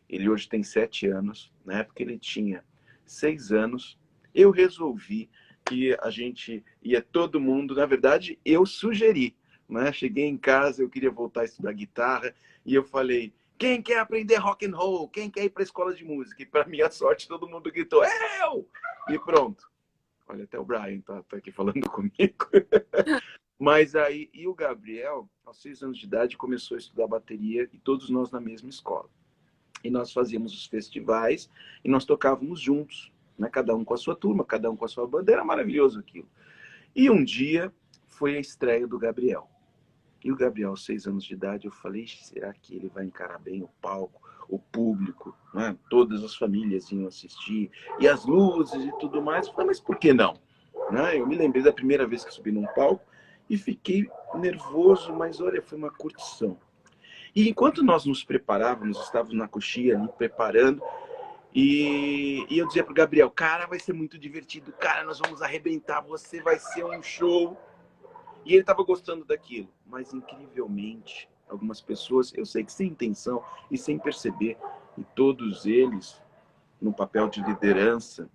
ele hoje tem 7 anos. Na época ele tinha 6 anos. Eu resolvi que a gente ia todo mundo. Na verdade, eu sugeri. Né? Cheguei em casa, eu queria voltar a estudar guitarra. E eu falei, quem quer aprender rock and roll? Quem quer ir para a escola de música? E para minha sorte, todo mundo gritou, eu! E pronto. Olha, até o Brian tá aqui falando comigo. Mas aí, e o Gabriel, aos 6 anos de idade, começou a estudar bateria e todos nós na mesma escola. E nós fazíamos os festivais e nós tocávamos juntos, né? Cada um com a sua turma, cada um com a sua banda. Era maravilhoso aquilo. E um dia foi a estreia do Gabriel. E o Gabriel, aos 6 anos de idade, eu falei, será que ele vai encarar bem o palco, o público, né? Todas as famílias iam assistir, e as luzes e tudo mais. Eu falei, mas por que não? Né? Eu me lembrei da primeira vez que subi num palco e fiquei nervoso, mas olha, foi uma curtição. E enquanto nós nos preparávamos, estávamos na coxia ali, preparando, e eu dizia para o Gabriel, cara, vai ser muito divertido, cara, nós vamos arrebentar, você vai ser um show. E ele estava gostando daquilo, mas incrivelmente, algumas pessoas, eu sei que sem intenção e sem perceber, e todos eles, no papel de liderança,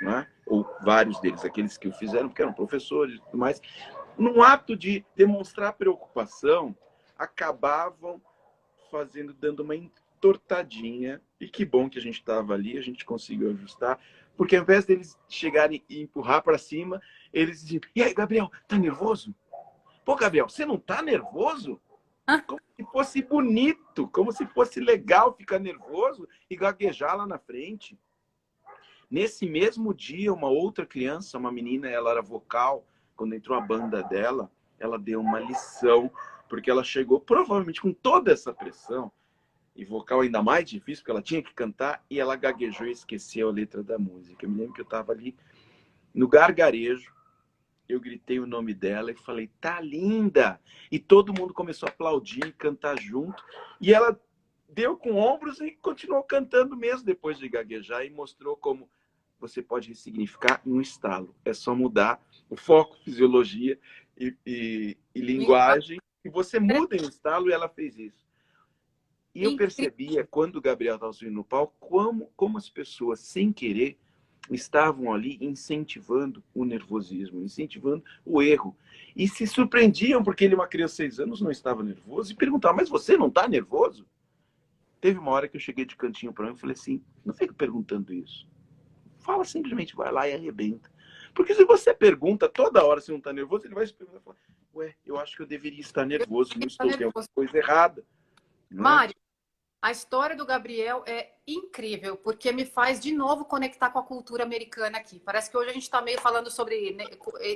né? Ou vários deles, aqueles que o fizeram, porque eram professores e tudo mais, num ato de demonstrar preocupação, acabavam dando uma entortadinha, e que bom que a gente estava ali, a gente conseguiu ajustar, porque ao invés deles chegarem e empurrar para cima, eles diziam, e aí, Gabriel, tá nervoso? Pô, Gabriel, você não tá nervoso? Como se fosse bonito, como se fosse legal ficar nervoso e gaguejar lá na frente. Nesse mesmo dia, uma outra criança, uma menina, ela era vocal, quando entrou a banda dela, ela deu uma lição, porque ela chegou provavelmente com toda essa pressão, e vocal ainda mais difícil, porque ela tinha que cantar, e ela gaguejou e esqueceu a letra da música. Eu me lembro que eu estava ali no gargarejo, eu gritei o nome dela e falei, tá linda! E todo mundo começou a aplaudir e cantar junto. E ela deu com ombros e continuou cantando mesmo depois de gaguejar e mostrou como você pode ressignificar em um estalo. É só mudar o foco, fisiologia e linguagem. E você muda em um estalo, e ela fez isso. E eu percebia, quando o Gabriel estava subindo no palco, como as pessoas, sem querer, estavam ali incentivando o nervosismo, incentivando o erro. E se surpreendiam porque ele, uma criança de 6 anos, não estava nervoso e perguntavam, mas você não está nervoso? Teve uma hora que eu cheguei de cantinho para mim e falei assim, não fica perguntando isso. Fala simplesmente, vai lá e arrebenta. Porque se você pergunta toda hora se não está nervoso, ele vai se perguntar e falar, ué, eu acho que eu deveria estar nervoso, não Tá estou, tem alguma nervoso. coisa errada. Né? Mário, a história do Gabriel é incrível, porque me faz de novo conectar com a cultura americana aqui. Parece que hoje a gente está meio falando sobre né,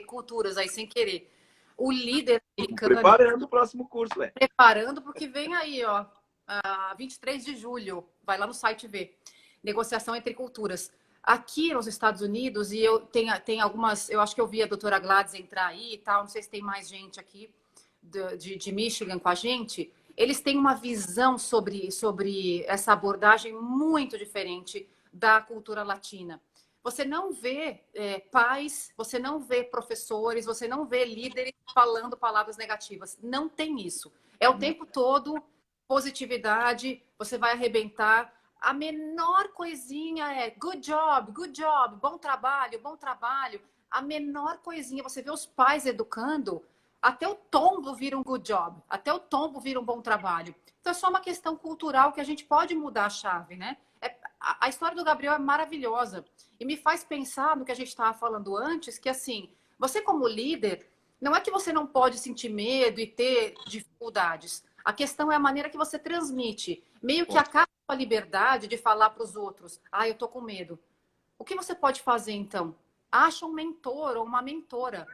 culturas aí, sem querer. O líder americano Preparando o próximo curso, é. preparando porque vem aí, ó, 23 de julho, vai lá no site ver. Negociação entre culturas. Aqui nos Estados Unidos, e eu tenho algumas, eu acho que eu vi a doutora Gladys entrar aí e tal, não sei se tem mais gente aqui de Michigan com a gente, eles têm uma visão sobre essa abordagem muito diferente da cultura latina. Você não vê pais, você não vê professores, você não vê líderes falando palavras negativas. Não tem isso. É o tempo todo positividade, você vai arrebentar. A menor coisinha é good job, bom trabalho, bom trabalho. A menor coisinha, você vê os pais educando, até o tombo vira um good job, até o tombo vira um bom trabalho. Então é só uma questão cultural que a gente pode mudar a chave, né? A história do Gabriel é maravilhosa e me faz pensar no que a gente estava falando antes, que assim, você como líder, não é que você não pode sentir medo e ter dificuldades. A questão é a maneira que você transmite. Meio que acaba a liberdade de falar para os outros, eu tô com medo. O que você pode fazer então? Acha um mentor ou uma mentora.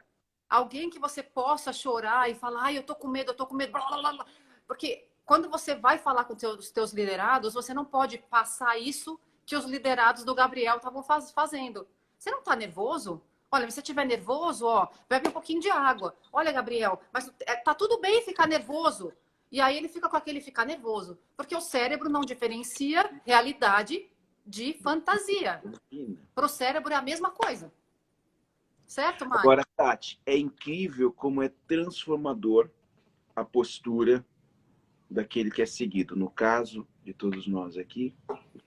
Alguém que você possa chorar e falar, eu tô com medo, eu tô com medo. Blá, blá, blá. Porque quando você vai falar com os teus liderados, você não pode passar isso que os liderados do Gabriel estavam fazendo. Você não tá nervoso? Olha, se você estiver nervoso, ó, bebe um pouquinho de água. Olha, Gabriel, mas tá tudo bem ficar nervoso. E aí ele fica com aquele ficar nervoso. Porque o cérebro não diferencia realidade de fantasia. Para o cérebro é a mesma coisa. Certo, Mário? Agora, Tati, é incrível como é transformador a postura daquele que é seguido. No caso de todos nós aqui,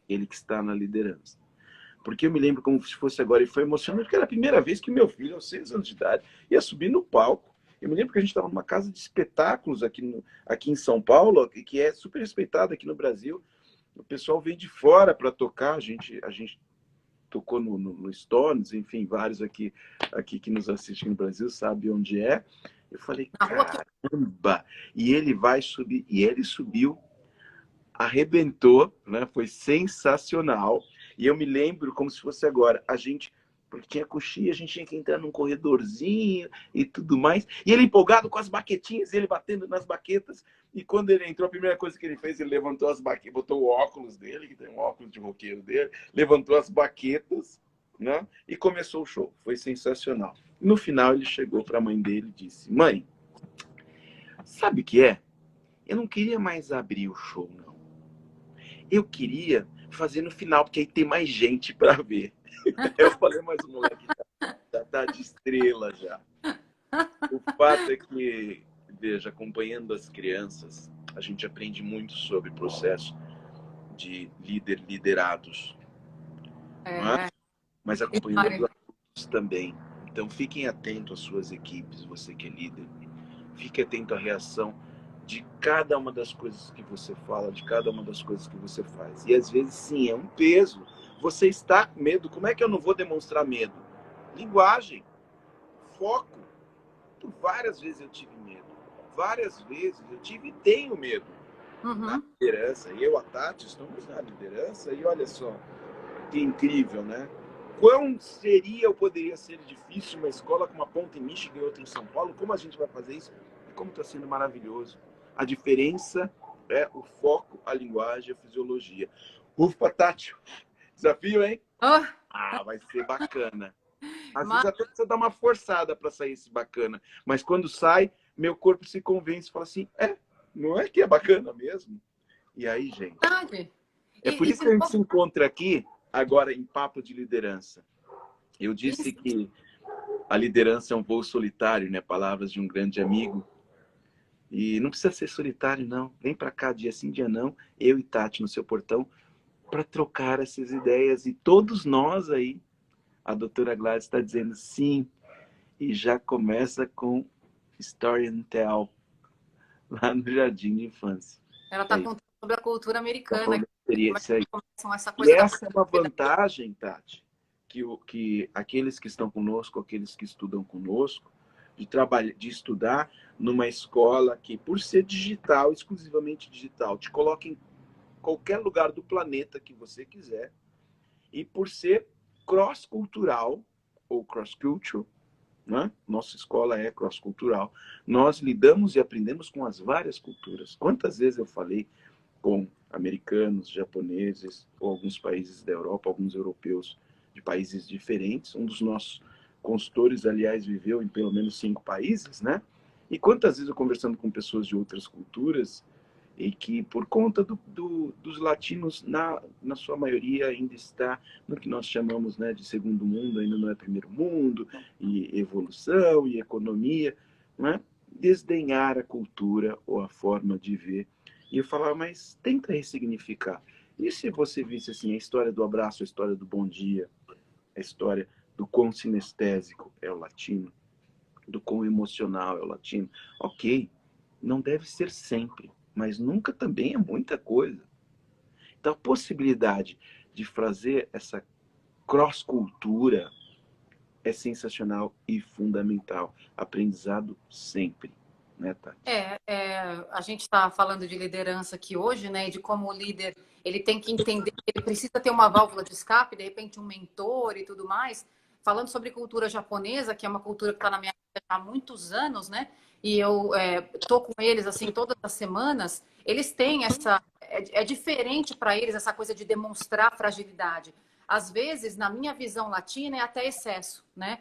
ele que está na liderança. Porque eu me lembro como se fosse agora, e foi emocionante, porque era a primeira vez que meu filho, aos 6 anos de idade, ia subir no palco. Eu me lembro que a gente estava numa casa de espetáculos aqui em São Paulo, que é super respeitada aqui no Brasil. O pessoal vem de fora para tocar, a gente tocou no Stones, enfim, vários aqui que nos assistem no Brasil sabem onde é. Eu falei, caramba! E ele vai subir, e ele subiu, arrebentou, né? Foi sensacional. E eu me lembro como se fosse agora, a gente, porque tinha coxinha, a gente tinha que entrar num corredorzinho e tudo mais. E ele empolgado com as baquetinhas, ele batendo nas baquetas. E quando ele entrou, a primeira coisa que ele fez, ele levantou as baquetas, botou o óculos dele, que tem um óculos de roqueiro dele, levantou as baquetas, né? E começou o show. Foi sensacional. No final, ele chegou para a mãe dele e disse: Mãe, sabe o que é? Eu não queria mais abrir o show, não. Eu queria fazer no final, porque aí tem mais gente para ver. Eu falei, mas o moleque tá de estrela já. O fato é que, veja, acompanhando as crianças, a gente aprende muito sobre o processo de liderados. Mas acompanhando os adultos também. Então, fiquem atentos às suas equipes, você que é líder. Fique atento à reação de cada uma das coisas que você fala, de cada uma das coisas que você faz. E às vezes, sim, é um peso. Você está com medo. Como é que eu não vou demonstrar medo? Linguagem, foco. Por várias vezes eu tive medo. Várias vezes eu tive e tenho medo. Na liderança. E eu, a Tati, estamos na liderança. E olha só, que incrível, né? Quão seria ou poderia ser difícil uma escola com uma ponta em Michigan e outra em São Paulo? Como a gente vai fazer isso? E como está sendo maravilhoso. A diferença é o foco, a linguagem, a fisiologia. Ufa, Tati, desafio, hein? Vai ser bacana. Às vezes até precisa dar uma forçada para sair esse bacana. Mas quando sai, meu corpo se convence e fala assim, não é que é bacana mesmo? E aí, gente, é por isso que a gente se encontra aqui agora em Papo de Liderança. Eu disse que a liderança é um voo solitário, né? Palavras de um grande amigo. E não precisa ser solitário, não. Vem para cá, dia sim, dia não. Eu e Tati no seu portão para trocar essas ideias. E todos nós aí A doutora Gladys está dizendo sim, e já começa com Story and Tell, lá no Jardim de Infância. Ela está Aí, contando sobre a cultura tá americana, falando da como é experiência aí. que começam essa E coisa da essa é uma vantagem, Tati, que aqueles que estão conosco, aqueles que estudam conosco, de trabalhar, de estudar numa escola que, por ser digital, exclusivamente digital, te coloca em qualquer lugar do planeta que você quiser, e por ser cross-cultural ou cross-cultural, né? Nossa escola é cross-cultural. Nós lidamos e aprendemos com as várias culturas. Quantas vezes eu falei com americanos, japoneses, ou alguns países da Europa, alguns europeus de países diferentes. Um dos nossos consultores, aliás, viveu em pelo menos 5 países, né? E quantas vezes eu conversando com pessoas de outras culturas e que, por conta dos latinos, na sua maioria, ainda está no que nós chamamos, né, de segundo mundo, ainda não é primeiro mundo, e evolução, e economia, né? Desdenhar a cultura ou a forma de ver. E eu falava, mas tenta ressignificar. E se você visse assim, a história do abraço, a história do bom dia, a história do quão sinestésico é o latino, do quão emocional é o latino, ok, não deve ser sempre, mas nunca também é muita coisa. Então, a possibilidade de fazer essa cross-cultura é sensacional e fundamental. Aprendizado sempre, né, Tati? A gente está falando de liderança aqui hoje, né? E de como o líder ele tem que entender que ele precisa ter uma válvula de escape, de repente um mentor e tudo mais. Falando sobre cultura japonesa, que é uma cultura que está na minha vida há muitos anos, né? E eu tô com eles assim todas as semanas. Eles têm essa é diferente para eles essa coisa de demonstrar fragilidade. Às vezes, na minha visão latina, é até excesso, né?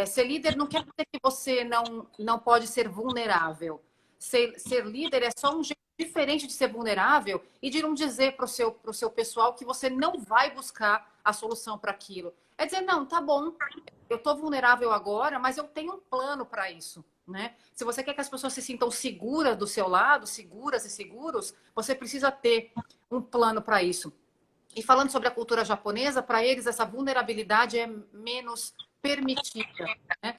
Ser líder não quer dizer que você não pode ser vulnerável. Ser líder é só um jeito diferente de ser vulnerável e de não dizer para o seu pessoal que você não vai buscar a solução para aquilo. É dizer, não, tá bom, eu estou vulnerável agora, mas eu tenho um plano para isso. Né? Se você quer que as pessoas se sintam seguras do seu lado, seguras e seguros, você precisa ter um plano para isso. E falando sobre a cultura japonesa, para eles essa vulnerabilidade é menos permitida. Né?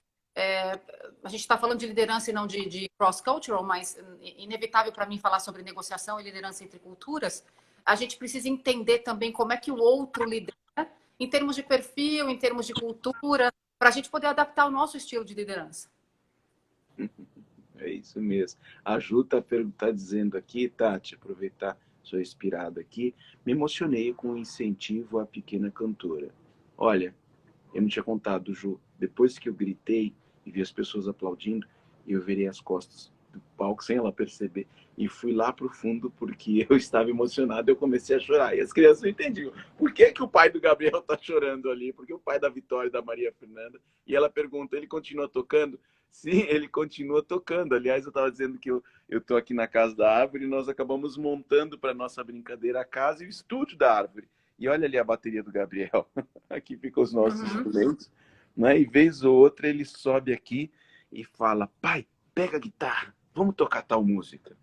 A gente está falando de liderança e não de cross-cultural, mas inevitável para mim falar sobre negociação e liderança entre culturas. A gente precisa entender também como é que o outro lidera, em termos de perfil, em termos de cultura, para a gente poder adaptar o nosso estilo de liderança. É isso mesmo. A Ju tá dizendo aqui, Tati, aproveitar, sou inspirado aqui, me emocionei com o incentivo à pequena cantora. Olha, eu não tinha contado, Ju, depois que eu gritei e vi as pessoas aplaudindo, eu virei as costas do palco sem ela perceber e fui lá pro fundo porque eu estava emocionado e eu comecei a chorar. E as crianças não entendiam por que, que o pai do Gabriel tá chorando ali, porque o pai da Vitória e da Maria Fernanda. E ela pergunta, ele continua tocando? Sim, ele continua tocando. Aliás, eu estava dizendo que eu tô aqui na Casa da Árvore e nós acabamos montando para nossa brincadeira a casa e o estúdio da árvore. E olha ali a bateria do Gabriel. Aqui ficam os nossos instrumentos. Né? E vez ou outra ele sobe aqui e fala, pai, pega a guitarra, vamos tocar tal música.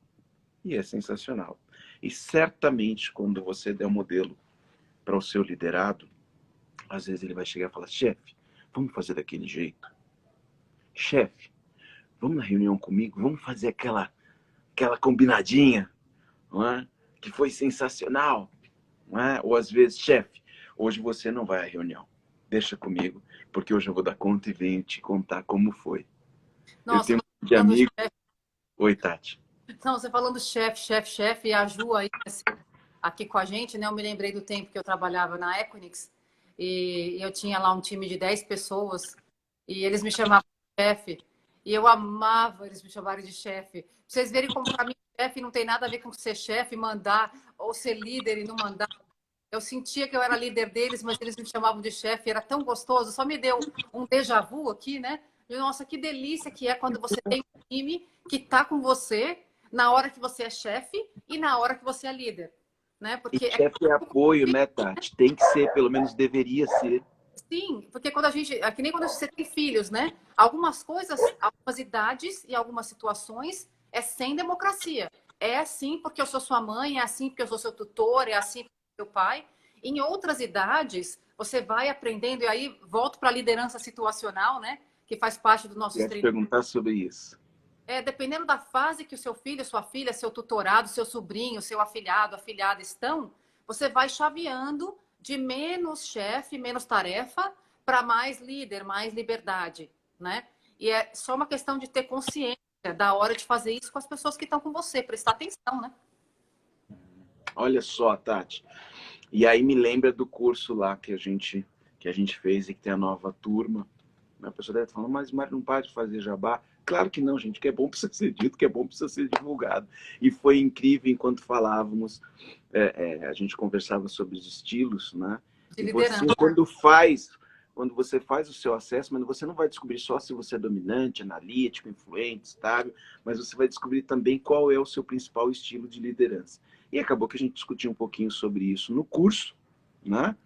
E é sensacional. E certamente quando você der um modelo para o seu liderado, às vezes ele vai chegar e falar, chefe, vamos fazer daquele jeito. Chefe, vamos na reunião comigo, vamos fazer aquela combinadinha, não é? Que foi sensacional. Não é? Ou às vezes, chefe, hoje você não vai à reunião. Deixa comigo, porque hoje eu vou dar conta e venho te contar como foi. Eu Nossa, tenho um de amigo. chefe. Oi, Tati. Não, você falando chefe, e a Ju aí, assim, aqui com a gente, né? Eu me lembrei do tempo que eu trabalhava na Equinix e eu tinha lá um time de 10 pessoas e eles me chamavam de chefe e eu amava eles me chamarem de chefe. Pra vocês verem como para mim chefe não tem nada a ver com ser chefe, mandar ou ser líder e não mandar. Eu sentia que eu era líder deles, mas eles me chamavam de chefe, era tão gostoso, só me deu um déjà vu aqui, né? E, nossa, que delícia que é quando você tem um time que está com você na hora que você é chefe e na hora que você é líder. Né? E Porque chefe é apoio, né, Tati? Tem que ser, pelo menos deveria ser. sim, porque quando a gente, é que nem quando você tem filhos, né? Algumas coisas, algumas idades e algumas situações é sem democracia. É assim porque eu sou sua mãe, é assim porque eu sou seu tutor, é assim porque eu sou seu pai. Em outras idades, você vai aprendendo, e aí volto para a liderança situacional, né? Que faz parte do nosso Quero te treinamento. perguntar sobre isso. Dependendo da fase que o seu filho, sua filha, seu tutorado, seu sobrinho, seu afilhado, afilhada estão, você vai chaveando de menos chefe, menos tarefa, para mais líder, mais liberdade, né? E é só uma questão de ter consciência da hora de fazer isso com as pessoas que estão com você, prestar atenção, né? Olha só, Tati. E aí me lembra do curso lá que a gente fez e que tem a nova turma. A pessoa deve estar falando, mas Mário não para de fazer jabá. Claro que não, gente, que é bom precisa ser dito, que é bom precisa ser divulgado. E foi incrível enquanto falávamos, a gente conversava sobre os estilos, né? De E você, liderança. quando você faz o seu acesso, mas você não vai descobrir só se você é dominante, analítico, influente, estável, mas você vai descobrir também qual é o seu principal estilo de liderança. E acabou que a gente discutiu um pouquinho sobre isso no curso, né?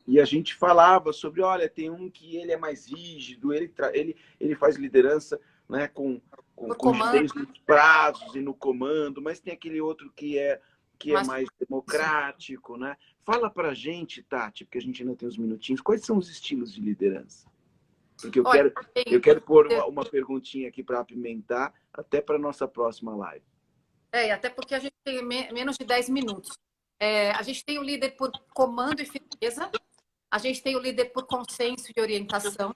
E a gente falava sobre, olha, tem um que ele é mais rígido, ele faz liderança, né, Por com comando, rigidez nos prazos e no comando, mas tem aquele outro que é mas mais democrático, né? Fala pra gente, Tati, porque a gente ainda tem uns minutinhos, quais são os estilos de liderança? Porque olha, eu quero pôr uma perguntinha aqui para apimentar, até para nossa próxima live. até porque a gente tem menos de 10 minutos. A gente tem o líder por comando e firmeza, a gente tem o líder por consenso e orientação,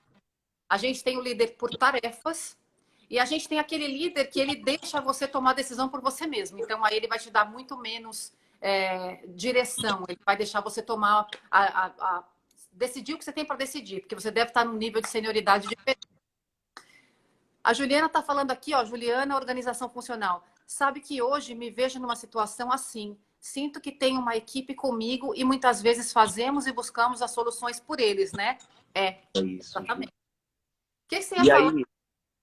a gente tem o líder por tarefas, e a gente tem aquele líder que ele deixa você tomar decisão por você mesmo. Então, aí ele vai te dar muito menos direção, ele vai deixar você tomar, decidir o que você tem para decidir, porque você deve estar num nível de senioridade diferente. A Juliana está falando aqui, ó, Juliana, organização funcional. Sabe que hoje me vejo numa situação assim. Sinto que tenho uma equipe comigo e muitas vezes fazemos e buscamos as soluções por eles, né? É isso, Exatamente. Ju. O que você ia E falar? aí,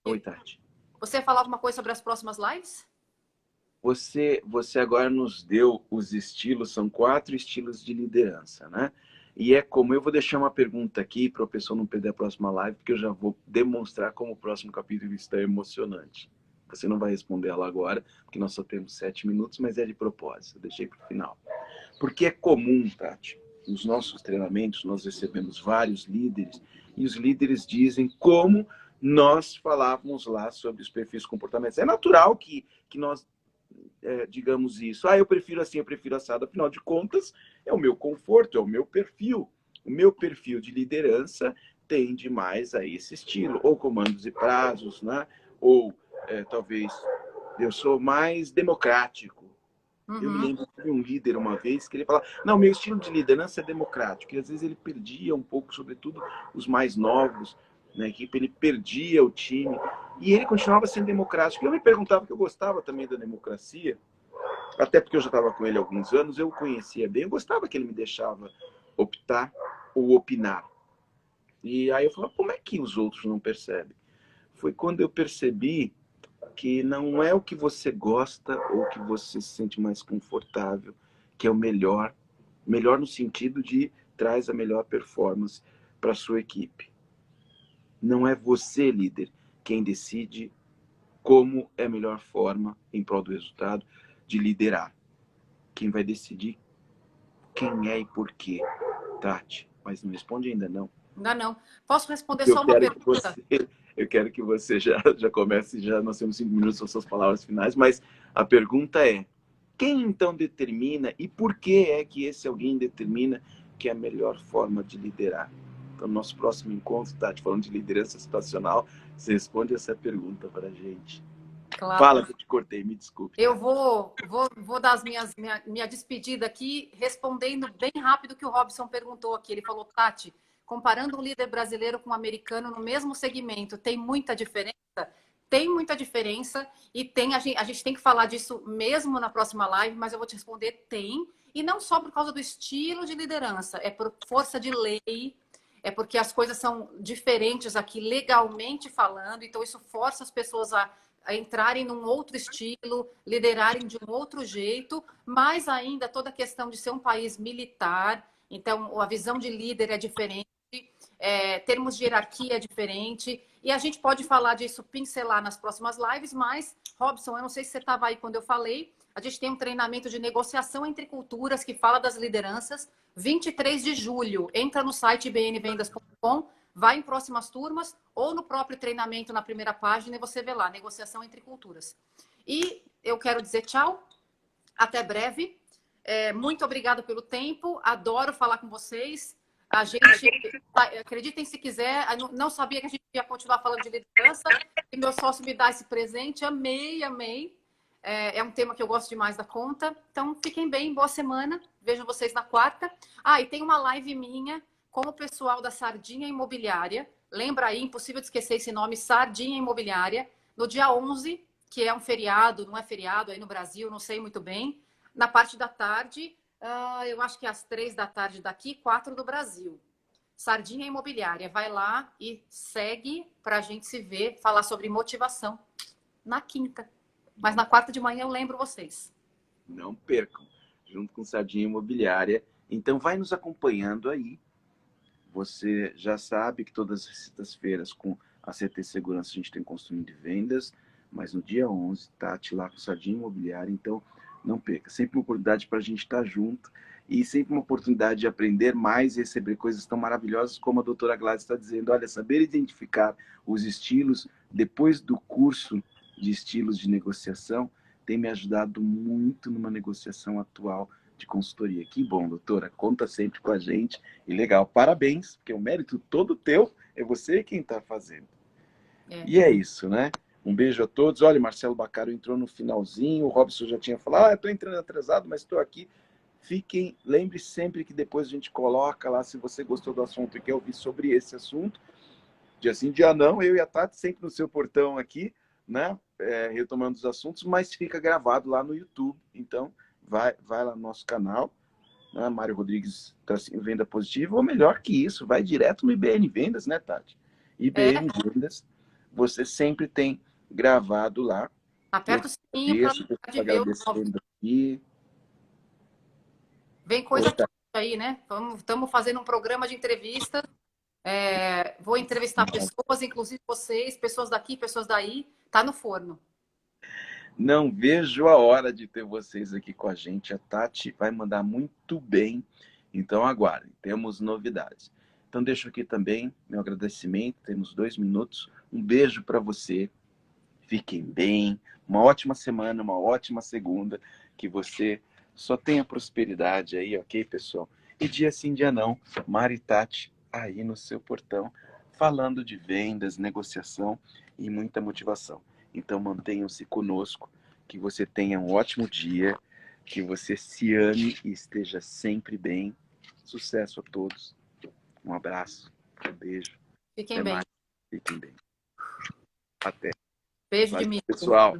oi, Tati. Você ia falar alguma coisa sobre as próximas lives? Você agora nos deu os estilos, são 4 estilos de liderança, né? E é como eu vou deixar uma pergunta aqui para a pessoa não perder a próxima live, porque eu já vou demonstrar como o próximo capítulo está emocionante. Você não vai responder ela agora, porque nós só temos 7 minutos, mas é de propósito, eu deixei para o final. Porque é comum, Tati, nos nossos treinamentos nós recebemos vários líderes e os líderes dizem como nós falávamos lá sobre os perfis comportamentais. É natural que nós digamos isso. Eu prefiro assim, eu prefiro assado. Afinal de contas, é o meu conforto, é o meu perfil. O meu perfil de liderança tende mais a esse estilo. Ou comandos e prazos, né? Ou talvez eu sou mais democrático. Eu me lembro de um líder uma vez que ele falava, não, meu estilo de liderança é democrático. E às vezes ele perdia um pouco, sobretudo os mais novos na equipe, ele perdia o time. E ele continuava sendo democrático. E eu me perguntava, que eu gostava também da democracia, até porque eu já estava com ele há alguns anos, eu o conhecia bem, eu gostava que ele me deixava optar ou opinar. E aí eu falava, como é que os outros não percebem? Foi quando eu percebi que não é o que você gosta ou que você se sente mais confortável, que é o melhor, melhor no sentido de traz a melhor performance para a sua equipe. Não é você, líder, quem decide como é a melhor forma, em prol do resultado, de liderar. Quem vai decidir quem é e por quê, Tati. Mas não responde ainda não. Ainda não. Posso responder Eu só uma quero que pergunta? eu quero que você já comece, já nós temos 5 minutos para suas palavras finais, mas a pergunta é, quem então determina e por que é que esse alguém determina que é a melhor forma de liderar? Então, no nosso próximo encontro, Tati, falando de liderança situacional, você responde essa pergunta para a gente. Claro. Fala que eu te cortei, me desculpe. Eu vou dar minha despedida aqui, respondendo bem rápido o que o Robson perguntou aqui. Ele falou, Tati, comparando um líder brasileiro com um americano no mesmo segmento, tem muita diferença? Tem muita diferença e a gente tem que falar disso mesmo na próxima live, mas eu vou te responder, tem. E não só por causa do estilo de liderança, é por força de lei, é porque as coisas são diferentes aqui legalmente falando, então isso força as pessoas a entrarem num outro estilo, liderarem de um outro jeito, mas ainda toda a questão de ser um país militar, então a visão de líder é diferente, termos de hierarquia é diferente, e a gente pode falar disso, pincelar nas próximas lives, mas, Robson, eu não sei se você estava aí quando eu falei, a gente tem um treinamento de negociação entre culturas que fala das lideranças, 23 de julho. Entra no site ibnvendas.com, vai em próximas turmas ou no próprio treinamento na primeira página e você vê lá, negociação entre culturas. E eu quero dizer tchau, até breve. Muito obrigada pelo tempo, adoro falar com vocês. A gente, acreditem se quiser, não sabia que a gente ia continuar falando de liderança, e meu sócio me dá esse presente, amei, amei. É um tema que eu gosto demais da conta. Então, fiquem bem, boa semana. Vejo vocês na quarta. E tem uma live minha com o pessoal da Sardinha Imobiliária. Lembra aí, impossível de esquecer esse nome, Sardinha Imobiliária, no dia 11, que é um feriado, não é feriado aí no Brasil, não sei muito bem. Na parte da tarde, eu acho que às 3 da tarde daqui, 4 do Brasil. Sardinha Imobiliária, vai lá e segue para a gente se ver, falar sobre motivação na quinta. Mas na quarta de manhã eu lembro vocês. Não percam, junto com Sardinha Imobiliária. Então vai nos acompanhando aí. Você já sabe que todas as sextas-feiras com a CT Segurança a gente tem construindo de vendas, mas no dia 11, Tati lá com Sardinha Imobiliária. Então não perca, sempre uma oportunidade para a gente estar junto e sempre uma oportunidade de aprender mais e receber coisas tão maravilhosas como a doutora Gladys está dizendo. Olha, saber identificar os estilos depois do curso de estilos de negociação tem me ajudado muito numa negociação atual de consultoria. Que bom, doutora, conta sempre com a gente e legal, parabéns, porque o mérito todo teu, é você quem está fazendo. E é isso, né? Um beijo a todos. Olha, Marcelo Bacaro entrou no finalzinho, o Robson já tinha falado, eu estou entrando atrasado, mas estou aqui. Fiquem, lembre sempre que depois a gente coloca lá, se você gostou do assunto e quer ouvir sobre esse assunto, dia sim, dia não, eu e a Tati sempre no seu portão aqui, né? Retomando os assuntos, mas fica gravado lá no YouTube. Então, vai lá no nosso canal, né? Mário Rodrigues Venda Positiva, ou melhor que isso, vai direto no IBN Vendas, né, Tati? IBN Vendas, você sempre tem gravado lá. Aperta o sininho para ver o agradecendo aqui. Vem coisa aí, né? Estamos fazendo um programa de entrevista. Vou entrevistar pessoas, inclusive vocês, pessoas daqui, pessoas daí. Tá no forno. Não vejo a hora de ter vocês aqui com a gente. A Tati vai mandar muito bem. Então aguardem, temos novidades. Então deixo aqui também meu agradecimento. Temos 2 minutos. Um beijo para você. Fiquem bem. Uma ótima semana, uma ótima segunda. Que você só tenha prosperidade aí, ok, pessoal? E dia sim, dia não, Mari e Tati aí no seu portão, falando de vendas, negociação e muita motivação. Então mantenham-se conosco, que você tenha um ótimo dia, que você se ame e esteja sempre bem. Sucesso a todos. Um abraço, um beijo. Fiquem bem. Fiquem bem. Até. Beijo de mim. Pessoal.